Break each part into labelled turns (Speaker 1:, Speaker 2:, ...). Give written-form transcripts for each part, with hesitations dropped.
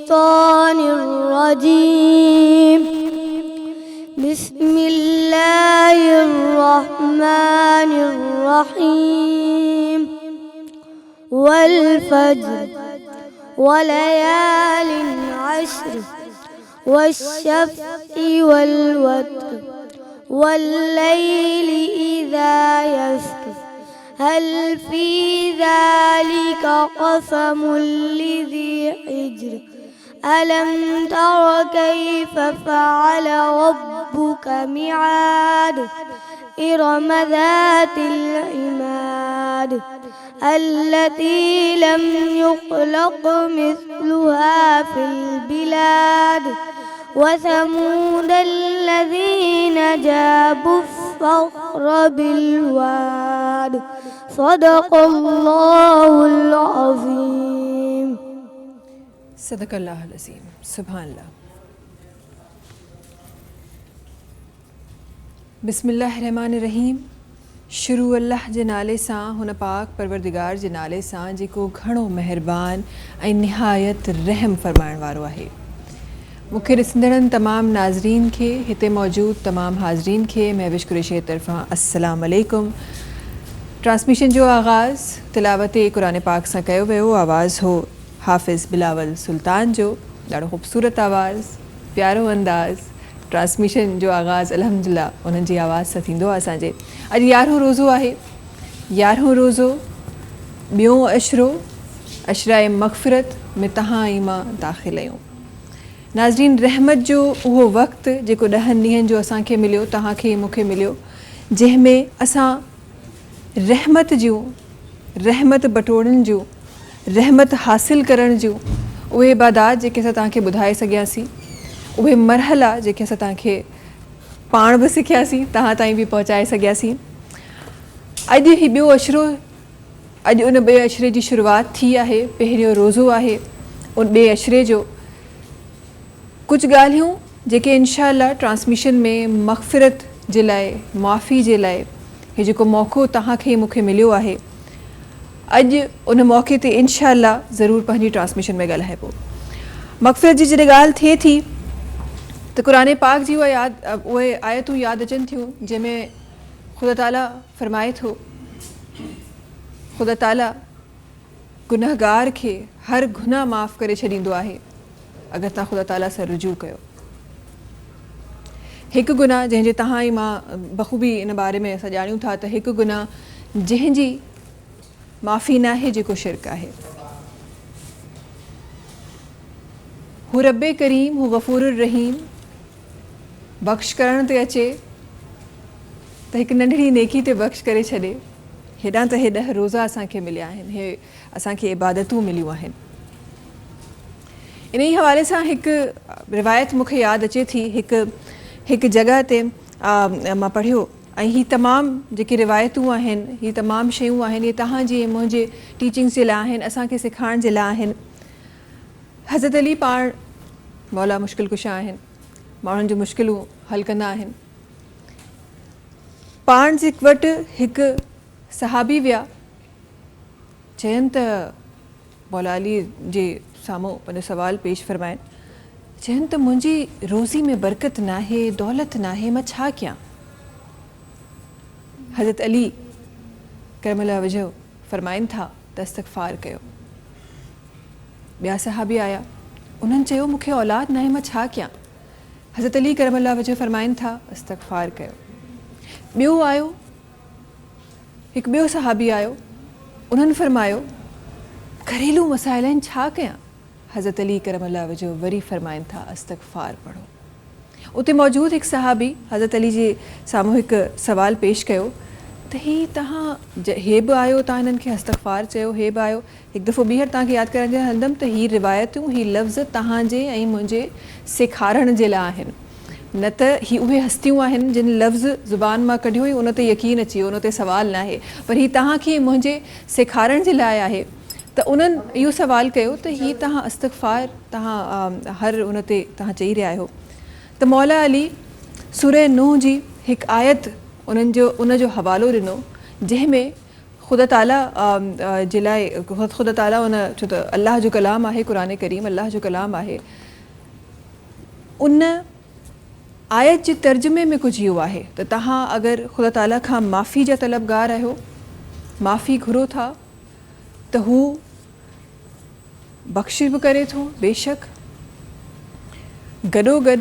Speaker 1: الشيطان الرجيم. بسم الله الرحمن الرحيم. والفجر وليال عشر والشفع والوتر والليل إذا يسر هل في ذلك قسم لذي حجر ألم تر كيف فعل ربك بعاد إرم ذات العماد التي لم يخلق مثلها في البلاد وثمود الذين جابوا الصخر بالواد. صدق الله العظيم.
Speaker 2: صدق اللہ العظیم. سبحان اللہ. بسم اللہ الرحمن الرحیم. शुरू अल्लाह जे नाले सां, हुन पाक परवरदिगार जे नाले सां जेको घणो महिरबान ऐं निहायत रहम फरमाइण वारो आहे. मूंखे ॾिसंदड़नि तमामु नाज़रीन खे, हिते मौजूदु तमामु हाज़रीन खे महविश कुरैशी तरफ़ां अस्सलाम वालेकुम. ट्रांसमिशन जो आगाज़ तिलावत क़ुरान पाक सां कयो वियो. आवाज़ हो हाफ़िज़ बिलावल सुल्तान जो. ॾाढो ख़ूबसूरत आवाज़, प्यारो अंदाज़. ट्रांसमिशन जो आगाज़ अल्हम्दुलिल्लाह उन्हनि जी आवाज़ सां थींदो आहे. असांजे अॼु 11हों रोज़ो आहे. 11हों रोज़ो, ॿियों अशरो, अशराए मग़फ़िरत में तव्हां ऐं मां दाख़िल आहियूं. नाज़रीन, रहमत जो उहो वक़्तु जेको 10 ॾींहंनि जो असांखे मिलियो, तव्हांखे मूंखे मिलियो, जंहिंमें असां रहमत जूं, रहमत बटोड़नि जूं, रहमत हासिल करण जूं उहे इबादात जेके असां तव्हांखे ॿुधाए सघियासीं, उहे मरहला जेके असां तव्हांखे पाण बि सिखियासीं, तव्हां ताईं बि पहुचाए सघियासीं. अॼु ही ॿियो अशरो, अॼु उन ॿिए अशरे जी शुरूआति थी आहे. पहिरियों रोज़ो आहे उन ॿिए अशरे जो. कुझु ॻाल्हियूं जेके इंशा अल्लाह ट्रांसमिशन में मग़फ़िरत जे लाइ, माफ़ी जे लाइ, हे जेको मौक़ो तव्हांखे मूंखे मिलियो आहे, अॼु उन मौक़े ते इंशा अल्लाह ज़रूरु पंहिंजी ट्रांसमिशन में ॻाल्हाइबो. मग़फ़िरत जी जॾहिं ॻाल्हि थिए थी त क़ुरान पाक जी उहे आयतूं यादि अचनि थियूं जंहिंमें ख़ुदा ताला फ़रमाए थो, ख़ुदा ताला गुनहगार खे हर गुनाह माफ़ करे छॾींदो आहे अगरि तव्हां ख़ुदा ताला सां रुजू कयो. हिकु गुनाह जंहिंजे तव्हां ऐं मां बख़ूबी इन बारे में असां ॼाणियूं था त हिकु गुनाह जंहिंजी माफ़ी न आहे, जेको शिरक आहे. हू रब्बे करीम, हू गफ़ूरुर रहीम, बख़्श करण ते अचे त हिकु नंढड़ी नेकी ते बख़्श करे छॾे. हेॾां त हे 10 रोज़ा असांखे मिलिया आहिनि, हे असांखे इबादतूं मिलियूं आहिनि. इन ई हवाले सां हिकु रिवायत मूंखे यादि अचे थी. हिकु जॻह ते मां पढ़ियो, ऐं ही तमामु जेके रिवायतूं आहिनि, ही तमामु शयूं आहिनि, इहे तव्हांजी ऐं मुंहिंजे टीचिंग्स जे लाइ आहिनि, असांखे सेखारण जे लाइ आहिनि. हज़रत अली पाण मौला मुश्किल कुशा आहिनि, माण्हुनि जूं मुश्किलूं हल कंदा आहिनि. पाण जे वटि हिकु सहाबी विया, चयनि त मौला अली जे साम्हूं पंहिंजो सुवालु पेश फ़रमाइनि. चयनि त मुंहिंजी रोज़ी में बरकत नाहे, दौलत नाहे, मां छा कयां? हज़रत अली करमल्लाह वजह फ़रमाइनि था त इस्तग़फ़ार कयो. ॿिया सहाबी आया, उन्हनि चयो मूंखे औलाद नाहे, मां छा कयां? हज़रत अली करमल्लाह वजह फ़रमाइनि था इस्तग़फ़ार कयो. ॿियो आयो, हिकु ॿियो सहाबी आयो, उन्हनि फ़रमायो घरेलू मसाइल आहिनि, छा कयां? हज़रत अली करमल्लाह वजह वरी फ़रमाइनि था इस्तग़फ़ार पढ़ो. उते मौजूदु हिकु सहाबी हज़रत अली जे साम्हूं हिकु सवाल पेश कयो त ही तव्हां हे बि आयो, तव्हां हिननि खे इस्तग़फ़ार चयो, हे बि आयो. हिकु दफ़ो ॿीहर तव्हांखे यादि कराइण हलंदमि त ही रिवायतूं, ही लफ़्ज़ तव्हांजे ऐं मुंहिंजे सेखारण जे लाइ आहिनि, न त ही उहे हस्तियूं आहिनि जिन लफ़्ज़ ज़ुबान मां कढियो ई उन ते यकीन अची वियो, उन ते सवाल न आहे, पर ही तव्हांखे मुंहिंजे सेखारण जे लाइ आहे. त उन्हनि इहो सवाल कयो त ही तव्हां इस्तग़फ़ार तव्हां हर उन ते तव्हां चई रहिया आहियो. त मौला अली सूरह नूह जी हिकु आयत उन जो हवालो ॾिनो, जंहिंमें ख़ुदा ताला जे लाइ ख़ुदा ताला उन छो त अल्लाह जो कलाम आहे, क़ुरान करीम अल्लाह जो कलाम आहे, उन आयत जे तर्जुमे में कुझु इहो आहे त तव्हां अगरि ख़ुदा ताला खां माफ़ी जा तलबगार आहियो, माफ़ी घुरो था, त हू बख़्शिश बि करे थो बेशक, गॾोगॾु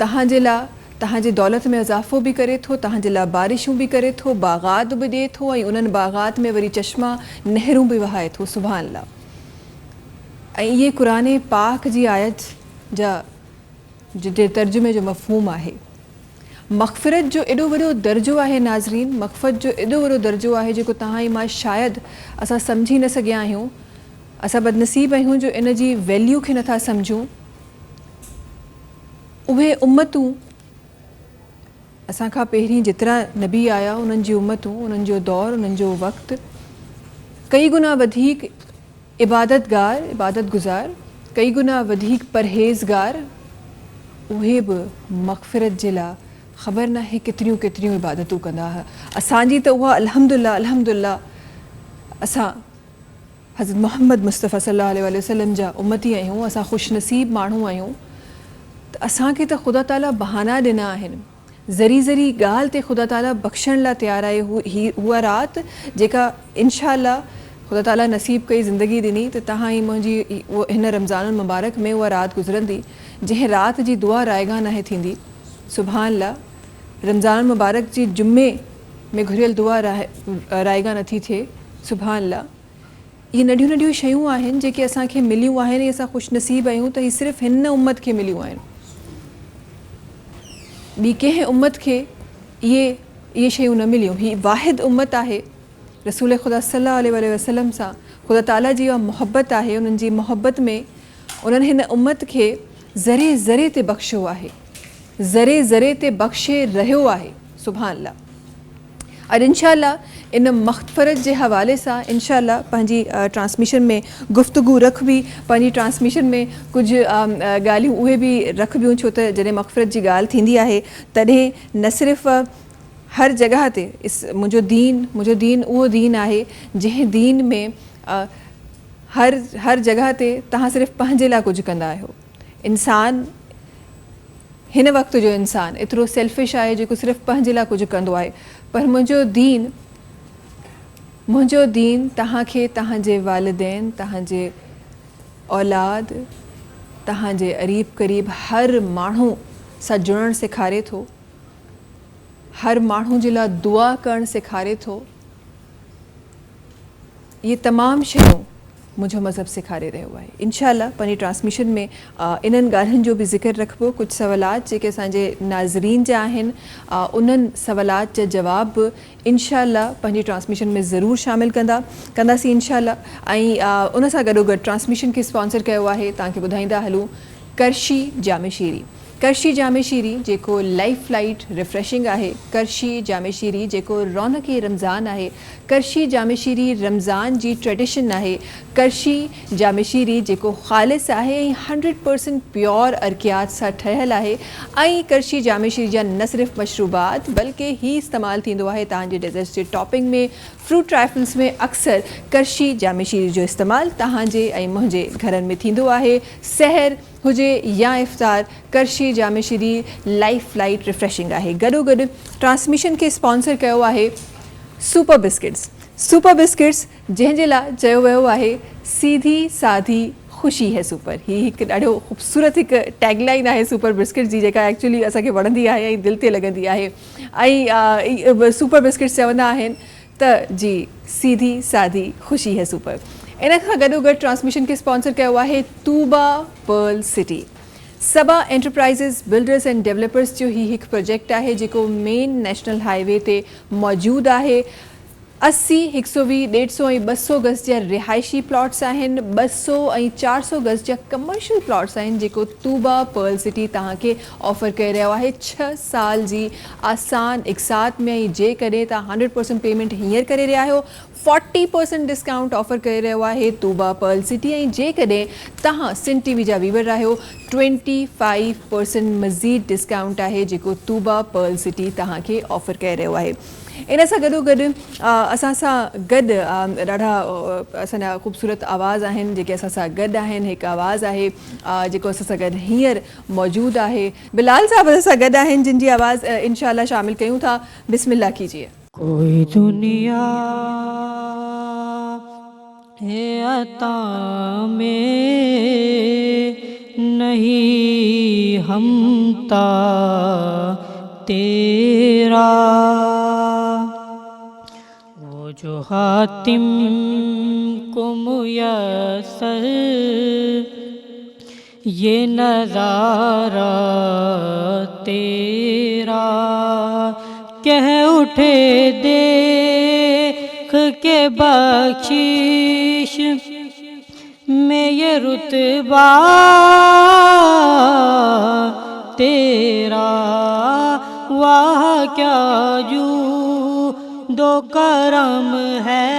Speaker 2: तव्हांजे लाइ तव्हांजी दौलत में इज़ाफ़ो बि करे थो, तव्हांजे लाइ बारिशूं बि करे थो, बाग़ात बि ॾिए थो, ऐं उन्हनि बाग़ात में वरी चश्मा नहरूं बि वहाए थो, सुभान अल्लाह। ऐं इहे क़ुरान पाक जी आयत जा जे तर्जुमे जो मफ़हूम आहे। मग़फ़िरत जो एॾो वॾो दर्जो आहे नाज़रीन, मग़फ़िरत जो एॾो वॾो दर्जो आहे जेको तव्हां ऐं मां शायदि असां सम्झी न सघिया आहियूं। असां बदनसीब आहियूं जो इन जी वैल्यू खे नथा सम्झूं। उहे उम्मतूं असां खां पहिरीं जेतिरा नबी आया, उन्हनि जी उम्मतूं, उन्हनि जो दौरु, उन्हनि जो वक़्तु कई गुना वधीक इबादतगार, इबादत गुज़ार, कई गुना वधीक परहेज़गार, उहे बि मग़फ़िरत जे लाइ ख़बर नाहे केतिरियूं केतिरियूं इबादतूं कंदा हुआ। असांजी त उहा अल्हम्दुलिल्लाह अल्हम्दुलिल्लाह असां हज़रत मोहम्मद मुस्तफ़ा सल्लल्लाहु अलैहि वसल्लम जा उम्मती आहियूं, असां ख़ुशनसीब माण्हू आहियूं। त असांखे त ख़ुदा ताला बहाना ॾिना आहिनि, ज़री ज़री ॻाल्हि ते ख़ुदा ताला बख़्शण लाइ तयारु आहे। उहा राति जेका इंशा अल्लाह ख़ुदा ताला नसीब कई ज़िंदगी ॾिनी त तव्हां ई मुंहिंजी हिन रमज़ान मुबारक में उहा राति गुज़रंदी जंहिं राति जी दुआ रायगा नाहे थींदी, सुभान अल्लाह। रमज़ान मुबारक जी जुमे में घुरियल दुआ रायगा नथी थिए, सुभान अल्लाह। इहे नंढियूं नंढियूं शयूं आहिनि जेके असांखे मिलियूं आहिनि ऐं असां ख़ुशनसीब आहियूं त हीअ सिर्फ़ु हिन उम्मत खे मिलियूं आहिनि। ॿी कंहिं उम्मत खे इहे शयूं न मिलियूं। हीअ वाहिद उम्मत आहे रसूल ख़ुदा सल्लल्लाहु अलैहि वसल्लम सां ख़ुदा ताला जी उहा मोहब्बत आहे। उन्हनि जी मोहब्बत में उन्हनि हिन उम्मत खे ज़रे ज़रे ते बख़्शियो आहे, ज़रे ज़रे ते बख़्शे रहियो आहे, सुभान अल्लाह। और इंशा अल्लाह इन मग़फ़िरत जे हवाले सां इंशा अल्लाह पंहिंजी ट्रांसमिशन में गुफ्तगू रखबी, पंहिंजी ट्रांसमिशन में कुझु ॻाल्हियूं उहे बि रखबियूं, छो त जॾहिं मग़फ़िरत जी ॻाल्हि थींदी आहे तॾहिं न सिर्फ़ु हर जॻह ते मुंहिंजो दीन उहो दीन आहे जंहिं दीन में हर जॻह ते तव्हां सिर्फ़ु पंहिंजे लाइ कुझु कंदा आहियो। इंसान हिन वक़्त जो इंसान एतिरो सेल्फिश आहे जेको सिर्फ़ु पंहिंजे लाइ कुझु कंदो आहे, पर मुंहिंजो दीन तव्हांखे तव्हांजे वालिदैन, तव्हांजे औलाद, तव्हांजे अरीब क़रीब हर माण्हू सां जुड़णु सेखारे थो, हर माण्हू जे लाइ दुआ करणु सेखारे थो। इहे तमामु शयूं मुंहिंजो मज़हब सेखारे रहियो आहे। इंशा अल्लाह पंहिंजी ट्रांसमिशन में इन्हनि ॻाल्हियुनि जो बि ज़िक्र रखिबो। कुझु सवालात जेके असांजे नाज़रीन जा आहिनि उन्हनि सवालात जा जवाब बि इंशा अल्लाह पंहिंजी ट्रांसमिशन में ज़रूरु शामिलु कंदासीं इंशा अल्लाह। ऐं उन सां गॾोगॾु ट्रांसमिशन खे स्पॉन्सर कयो आहे, तव्हांखे ॿुधाईंदा हलूं, करशी जामे शीरी। करशी जामे शीरी जेको लाइफ लाइट रिफ्रेशिंग आहे, करशी जामे शीरी जेको रौनक रमज़ान आहे, करशी जामे शीरी रमज़ान जी ट्रेडिशन आहे, करशी जामे शीरी जेको ख़ालिस आहे ऐं 100% प्योर अर्कियात सां ठहियलु आहे। ऐं करशी जामे शीरी जा न सिर्फ़ु मशरूबात बल्कि ही इस्तेमालु थींदो आहे तव्हांजे डेज़र्ट्स जे टॉपिंग में, फ्रूट ट्राइफल्स में अक्सर करशी जामे शीरी जो इस्तेमालु तव्हांजे ऐं मुंहिंजे घरनि में थींदो आहे। सहर हुजे या इफ़्तार, करशी जामे शीरी लाइफ लाइट रिफ्रेशिंग आहे। गॾोगॾु ट्रांसमिशन खे स्पॉन्सर कयो आहे सुपर बिस्किट्स। सुपर बिस्किट्स जंहिंजे लाइ चयो वियो आहे सीधी सादी ख़ुशी है सुपर। ही हिकु ॾाढो ख़ूबसूरत हिकु टैगलाइन आहे सुपर बिस्किट जी, जेका एक्चुअली असांखे वणंदी आहे ऐं दिलि ते लॻंदी आहे। ऐं सुपर बिस्किट्स चवंदा आहिनि त जी सीधी सादी ख़ुशी है सुपर। इन खां गॾोगॾु ट्रांसमिशन खे स्पॉन्सर कयो आहे Tooba Pearl City. Saba enterprises builders and developers जो ही हिकु प्रोजेक्ट आहे जेको मेन नेशनल हाईवे ते मौजूदु आहे। 80, 120, 150 ऐं 200 गज़ जा रिहाइशी प्लॉट्स आहिनि, 200 ऐं 400 गज़ जा कमर्शियल प्लॉट्स आहिनि जेको तूबा पर्ल सिटी तव्हांखे ऑफर करे रहियो आहे 6 साल जी आसान इक़सात में। ऐं जेकॾहिं तव्हां 100% पेमेंट हींअर करे रहिया आहियो, 40% डिस्काउंट ऑफर करे रहियो आहे तूबा पर्ल सिटी। ऐं जेकॾहिं तव्हां सिन टीवी जा वीवर आहियो, 25% मज़ीद डिस्काउंट आहे जेको तूबा पर्ल सिटी तव्हांखे ऑफर करे रहियो आहे। इन सां गॾोगॾु असां सां गॾु ॾाढा असांजा ख़ूबसूरत आवाज़ आहिनि जेके असां सां गॾु आहिनि। हिकु आवाज़ आहे जेको असां सां गॾु हींअर मौजूदु आहे। बिलाल साहब असां सां गॾु आहिनि जिन जी आवाज़ इंशाअल्लाह शामिल कयूं था। बिस्मिल्लाह कीजिए।
Speaker 3: कोई दुनिया है अता में नहीं हमता तेरा, वो जो हातिम को मुयस्सर ये नज़ारा तेरा, कह उठे देख के बख्शिश में ये रुतबा तेरा, वाह क्या जू दो करम है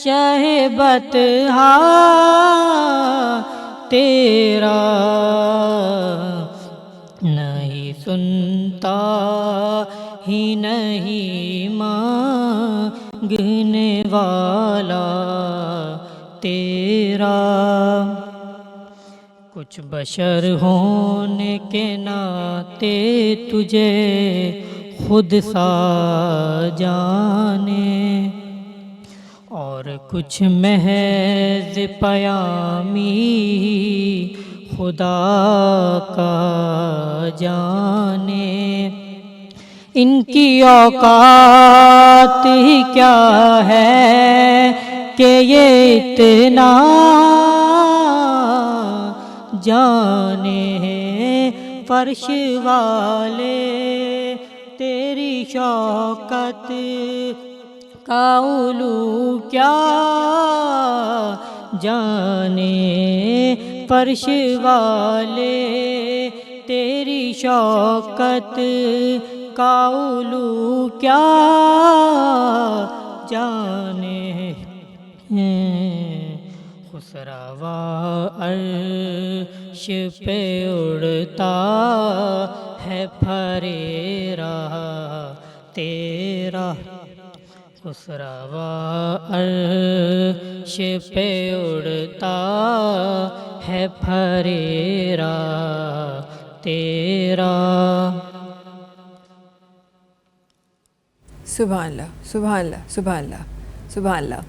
Speaker 3: चाहे बतहा तेरा, नहीं सुनता ही नहीं मांगने वाला तेरा, कुछ बशर होने के नाते तुझे खुद सा जाने, और कुछ महज पयामी खुदा का जाने, इनकी औकात ही क्या है कि ये इतना जाने, फर्श वाले तेरी शौकत का उलू क्या जाने, फर्श वाले तेरी शौकत का उलू क्या जाने, खुसरावा अर्श पे उड़ता है फरेरा तेरा, खुसरावा अर्श पे उड़ता है फरेरा तेरा।
Speaker 2: सुभान अल्लाह, सुभान अल्लाह, सुभान अल्लाह, सुभान अल्लाह।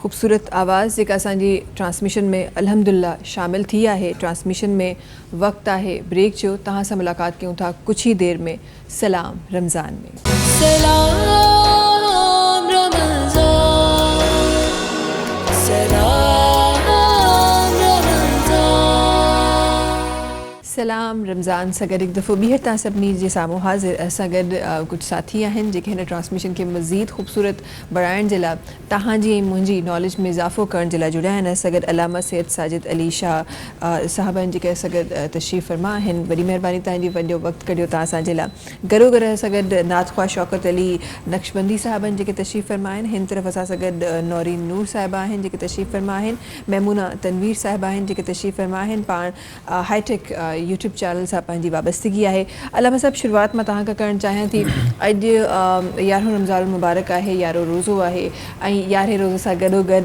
Speaker 2: ख़ूबसूरत आवाज़ जेका असांजी ट्रांसमिशन में अल्हम्दुलिल्लाह शामिल थी आहे। ट्रांसमिशन में वक़्तु आहे ब्रेक जो। तव्हां सां मुलाक़ात कयूं था कुछ ही देर में सलाम रमज़ान में।
Speaker 4: सलाम रमज़ान, सलाम रमज़ान,
Speaker 2: सलाम रमज़ान सां गॾु हिकु दफ़ो ॿीहर तव्हां सभिनी जे साम्हूं हाज़िर। असां गॾु कुझु साथी आहिनि जेके हिन ट्रांसमिशन खे मज़ीद ख़ूबसूरत बणाइण जे लाइ तव्हांजी ऐं मुंहिंजी नॉलेज में इज़ाफ़ो करण जे लाइ जुड़िया आहिनि। असां गॾु अलामा सैयद साजिद अली शाह साहब आहिनि जेके असां गॾु तशरीफ़ फरमा आहिनि। वॾी महिरबानी तव्हांजी, वॾो वक़्तु कढियो तव्हां असांजे लाइ। गॾो गॾु असां गॾु नात ख़्वाह शौकत अली नक्शबंदी साहब आहिनि जेके तशरीफ़ फरमा आहिनि। हिन तरफ़ असां सां गॾु नौरीन नूर साहिबा आहिनि जेके तशरीफ़ फरमा आहिनि। महमूना तनवीर साहिबा आहिनि जेके तशरीफ़ फरमा आहिनि। पाण हाईटेक यूट्यूब चैनल सां पंहिंजी वाबस्तगी आहे। अलामा साहब, शुरूआत मां तव्हां खां करणु चाहियां थी, अॼु 11 रमज़ान मुबारक आहे, 11 रोज़ो आहे ऐं 11 रोज़े सां गॾोगॾु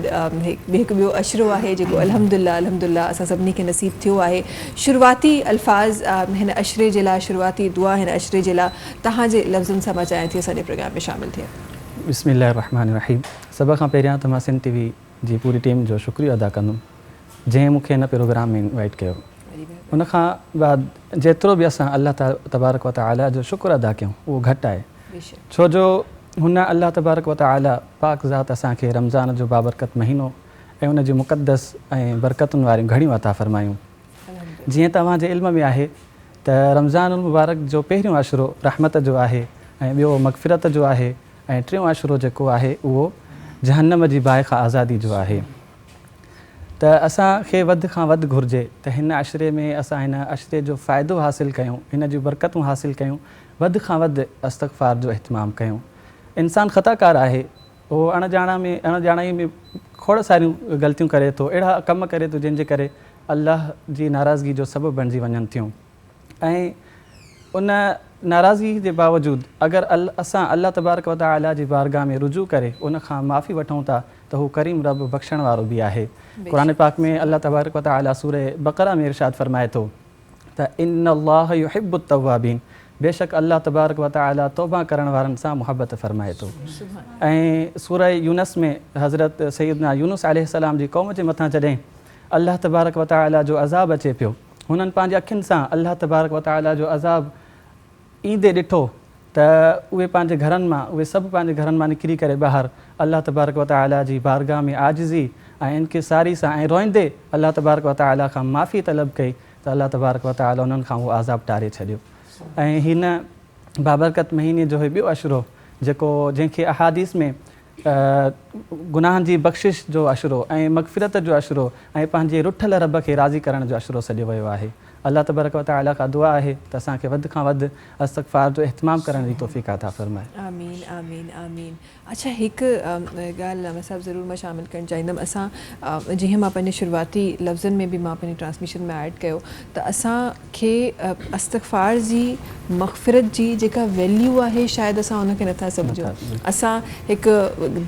Speaker 2: हिकु ॿियो अशरो आहे जेको अल्हम्दुलिल्लाह अल्हम्दुलिल्लाह असां सभिनी खे नसीब थियो आहे। शुरूआती अल्फाज़ हिन अशरे जे लाइ, शुरूआती दुआ हिन अशरे जे लाइ तव्हांजे लफ़्ज़नि सां मां चाहियां थी असांजे प्रोग्राम में शामिल थिए।
Speaker 5: बिस्मिल्लाहिर्रहमानिर्रहीम। सभ खां पहिरियां त मां सिंध टीवी जी पूरी टीम जो शुक्रिया अदा कंदुमि जंहिं मूंखे हिन प्रोग्राम में इनवाइट कयो। उन खां बाद जेतिरो बि असां अल्लाह तबारक व तआला जो शुक्र अदा कयूं उहो घटि आहे, छो जो हुन अल्लाह तबारक व तआला पाक ज़ात असांखे रमज़ान जो बाबरकत महीनो ऐं उन जी मुक़दस ऐं बरकतुनि वारियूं घणियूं अता फ़रमायूं। जीअं तव्हांजे इल्म में आहे त रमज़ान मुबारक जो पहिरियों अशरो रहमत जो आहे ऐं ॿियो मग़फ़िरत जो आहे ऐं टियों अशरो जेको आहे उहो जहन्नम जी बाहि खां आज़ादी जो आहे। त असांखे वधि खां वधि घुरिजे त हिन अशरे में असां हिन अशरे जो फ़ाइदो हासिलु कयूं, हिन जूं बरकतूं हासिलु कयूं, वधि खां वधि इस्तग़फ़ार जो इहतमाम कयूं। इंसानु ख़ताकार आहे, उहो अणॼाणाई में खोड़ सारियूं ग़लतियूं करे थो, अहिड़ा कम करे थो जंहिंजे करे अल्लाह जी नाराज़गी जो सबबु बणिजी वञनि थियूं। ऐं उन नाराज़गी जे बावजूदि अगरि असां अल्लाह तबारक व तआला जी बारगाह में रुजू करे उन खां माफ़ी वठूं था त हू करीम रब बख़्शण वारो बि आहे। क़ुरान पाक में अल्लाह तबारक व तआला सूरे बक़रा में इरशाद फरमाए थो त इन्नल्लाह युहिब्बुत तव्वाबीन, बेशक अल्लाह तबारक व तआला तौबा करण वारनि सां मुहबत फरमाए थो। ऐं सूरह यूनुस में हज़रत सैयदना यूनुस अलैहिस्सलाम जी क़ौम जे मथां जॾहिं अल्लाह तबारक व तआला जो अज़ाब अचे पियो, हुननि पंहिंजे अखियुनि सां अल्लाह तबारक व तआला जो अज़ाब ईंदे ॾिठो त उहे पंहिंजे घरनि मां सभु पंहिंजे घरनि मां निकिरी करे ॿाहिरि अल्लाह तबारक व तआला जी बारगाह में आजिज़ी ऐं इनकिसारी सां ऐं रोईंदे अल्लाह तबारक व तआला खां माफ़ी तलब कई त अल्लाह तबारक व तआला उन्हनि खां उहो अज़ाब टारे छॾियो। ऐं हिन बाबरकत महीने जो ॿियो अशरो जंहिंखे अहादीस में गुनाहनि जी बख़्शिश जो अशरो ऐं मग़फ़िरत जो अशरो ऐं पंहिंजे रुठल रब खे राज़ी करण जो अशरो सॾियो वियो आहे। अल्लाह तबारक व तआला खां दुआ आहे त असांखे वधि खां वधि इस्तग़फ़ार जो इहतमाम करण जी तौफ़ीक़ अता फ़रमाए।
Speaker 2: आमीन आमीन आमीन। अच्छा, हिकु ॻाल्हि आमिर साहिबु ज़रूरु मां शामिलु करणु चाहींदमि। असां जीअं मां पंहिंजे शुरूआती लफ़्ज़नि में बि मां पंहिंजी ट्रांसमिशन में ऐड कयो त असांखे इस्तग़फ़ार जी मग़फ़िरत जी जेका वैल्यू आहे शायदि असां उनखे नथा सम्झूं। असां हिकु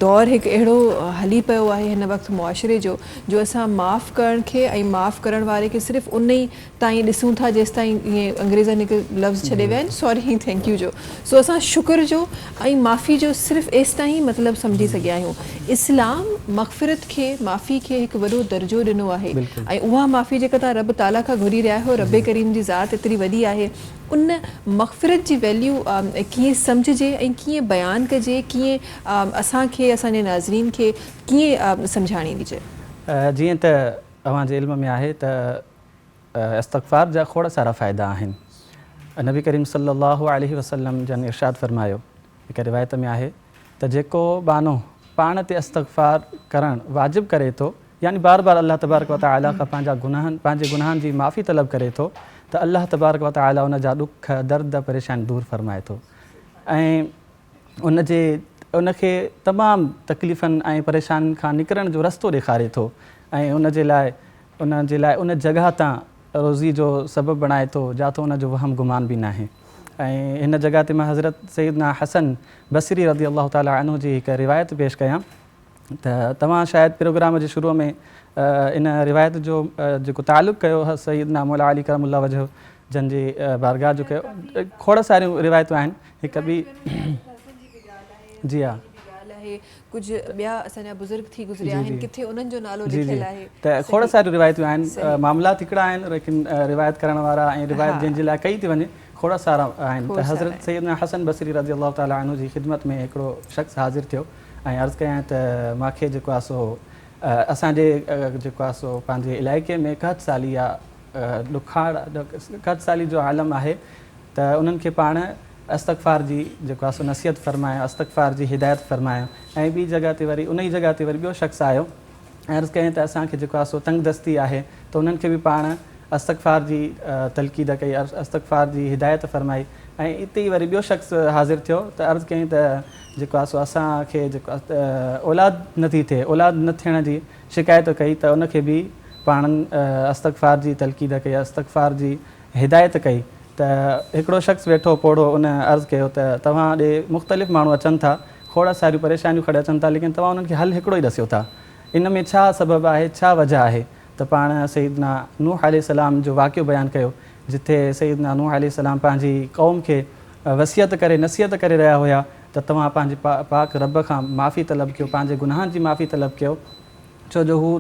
Speaker 2: दौरु हिकु अहिड़ो हली पियो आहे हिन वक़्तु मुआशिरे जो असां माफ़ु करण खे ऐं माफ़ु करण वारे खे सिर्फ़ु उन ई ताईं ॾिसूं था जेसि ताईं ईअं अंग्रेज़नि हिकु लफ़्ज़ छॾे विया आहिनि सॉरी थैंक यू जो। सो असां शुक्र जो ऐं माफ़ी जो सिर्फ़ु एसि ताईं मतिलबु सम्झी सघिया आहियूं। इस्लाम मग़फ़िरत खे माफ़ी खे हिकु वॾो दर्जो ॾिनो आहे ऐं उहा माफ़ी जेका तव्हां रब ताला खां घुरी रहिया आहियो, रब करीम जी ज़ात एतिरी वॾी आहे, उन मग़फ़िरत जी वैल्यू कीअं सम्झिजे ऐं कीअं बयानु कजे, कीअं असांखे असांजे नाज़रीन खे कीअं सम्झाणी ॾिजे?
Speaker 5: जीअं त अव्हांजे इल्म में आहे त इस्तग़फ़ार जा खोड़ सारा फ़ाइदा आहिनि। नबी करीम सल्लल्लाहु अलैहि वसल्लम जन इरशाद फरमायो, हिकु रिवायत में आहे त जेको बानो पाण ते इस्तग़फ़ार करणु वाजिबु करे थो, यानी बार बार अल्लाह तबारक व तआला खां पंहिंजे गुनाहनि जी माफ़ी तलब करे थो त अल्लाह तबारक व तआला उन जा ॾुख दर्द परेशानी दूरि फरमाए थो ऐं उनखे तमामु तकलीफ़ुनि ऐं परेशानियुनि खां निकिरण जो रस्तो ॾेखारे थो ऐं उन जे लाइ उन जॻह तां रोज़ी जो सबबु बणाए थो जिथां उनजो वहम गुमान बि न आहे। ऐं हिन जॻह ते मां हज़रत सैयदना हसन बसरी रज़ी अल्लाह ताला अन्हु जी हिकु रिवायत पेश कयां त तव्हां शायदि प्रोग्राम जे शुरूअ में इन रिवायत जो जेको तालुक़ु कयो सैयदना मौला अली करमुल्लाह वजह जन जी बारगाह जो कयो। खोड़ सारियूं रिवायतूं आहिनि। हिकु बि जी हा
Speaker 2: कुझु ॿिया असांजा बुज़ुर्ग थी गुज़रिया आहिनि, किथे उन्हनि जो नालो लिखियलु आहे।
Speaker 5: त खोड़ सारियूं रिवायतूं आहिनि, मामलात हिकिड़ा आहिनि लेकिन रिवायत करण वारा ऐं रिवायत जंहिंजे लाइ कई थी वञे खोड़ सारा आहिनि। त हज़रत सैयदना हसन बसरी रज़ी अल्लाह ताला अन्हु जी ख़िदमत में हिकिड़ो शख़्स हाज़िर थियो ऐं अर्ज़ु कयां त मूंखे जेको आहे सो असांजे जेको आहे सो पंहिंजे इलाइक़े में कहत साली या कहत साली जो आलम आहे त उन्हनि खे पाण इस्तग़फ़ार जी जेको आहे सो नसीहत फ़रमायो, इस्तग़फ़ार जी हिदायत फ़रमायो ऐं ॿी जॻह ते वरी उन ई जॻह ते वरी ॿियो शख़्स आयो ऐं अर्ज़ु कयईं त असांखे जेको आहे सो तंगदस्ती आहे त उन्हनि खे बि पाण इस्तग़फ़ार जी तलक़ीद कई, इस्तग़फ़ार जी हिदायत फ़रमाई ऐं इते ई वरी ॿियो शख़्स हाज़िर थियो त अर्ज़ु कयईं त जेको आहे सो असांखे जेको आहे औलाद नथी थिए, औलाद न थियण जी शिकायत कई त उनखे बि पाण इस्तग़फ़ार जी तलक़ीद कई, इस्तग़फ़ार जी हिदायत कई। त हिकिड़ो शख़्स वेठो पोड़ो उन अर्ज़ु कयो त तव्हां ॾे मुख़्तलिफ़ माण्हू अचनि था, खोड़ सारियूं परेशानियूं खणी अचनि था, लेकिन तव्हां उन्हनि खे हल हिकिड़ो ई ॾसियो था। इन में छा सबबु आहे, छा वजह आहे? त पाण सैयदना नूह अलैहिस्सलाम जो वाक़ियो बयानु कयो जिथे सैयदना नूह अलैहिस्सलाम पंहिंजी क़ौम खे वसियत करे नसीहत करे रहिया हुया त तव्हां पंहिंजे पाक रब खां माफ़ी तलब कयो, पंहिंजे गुनाहनि जी माफ़ी तलब कयो, छो जो हू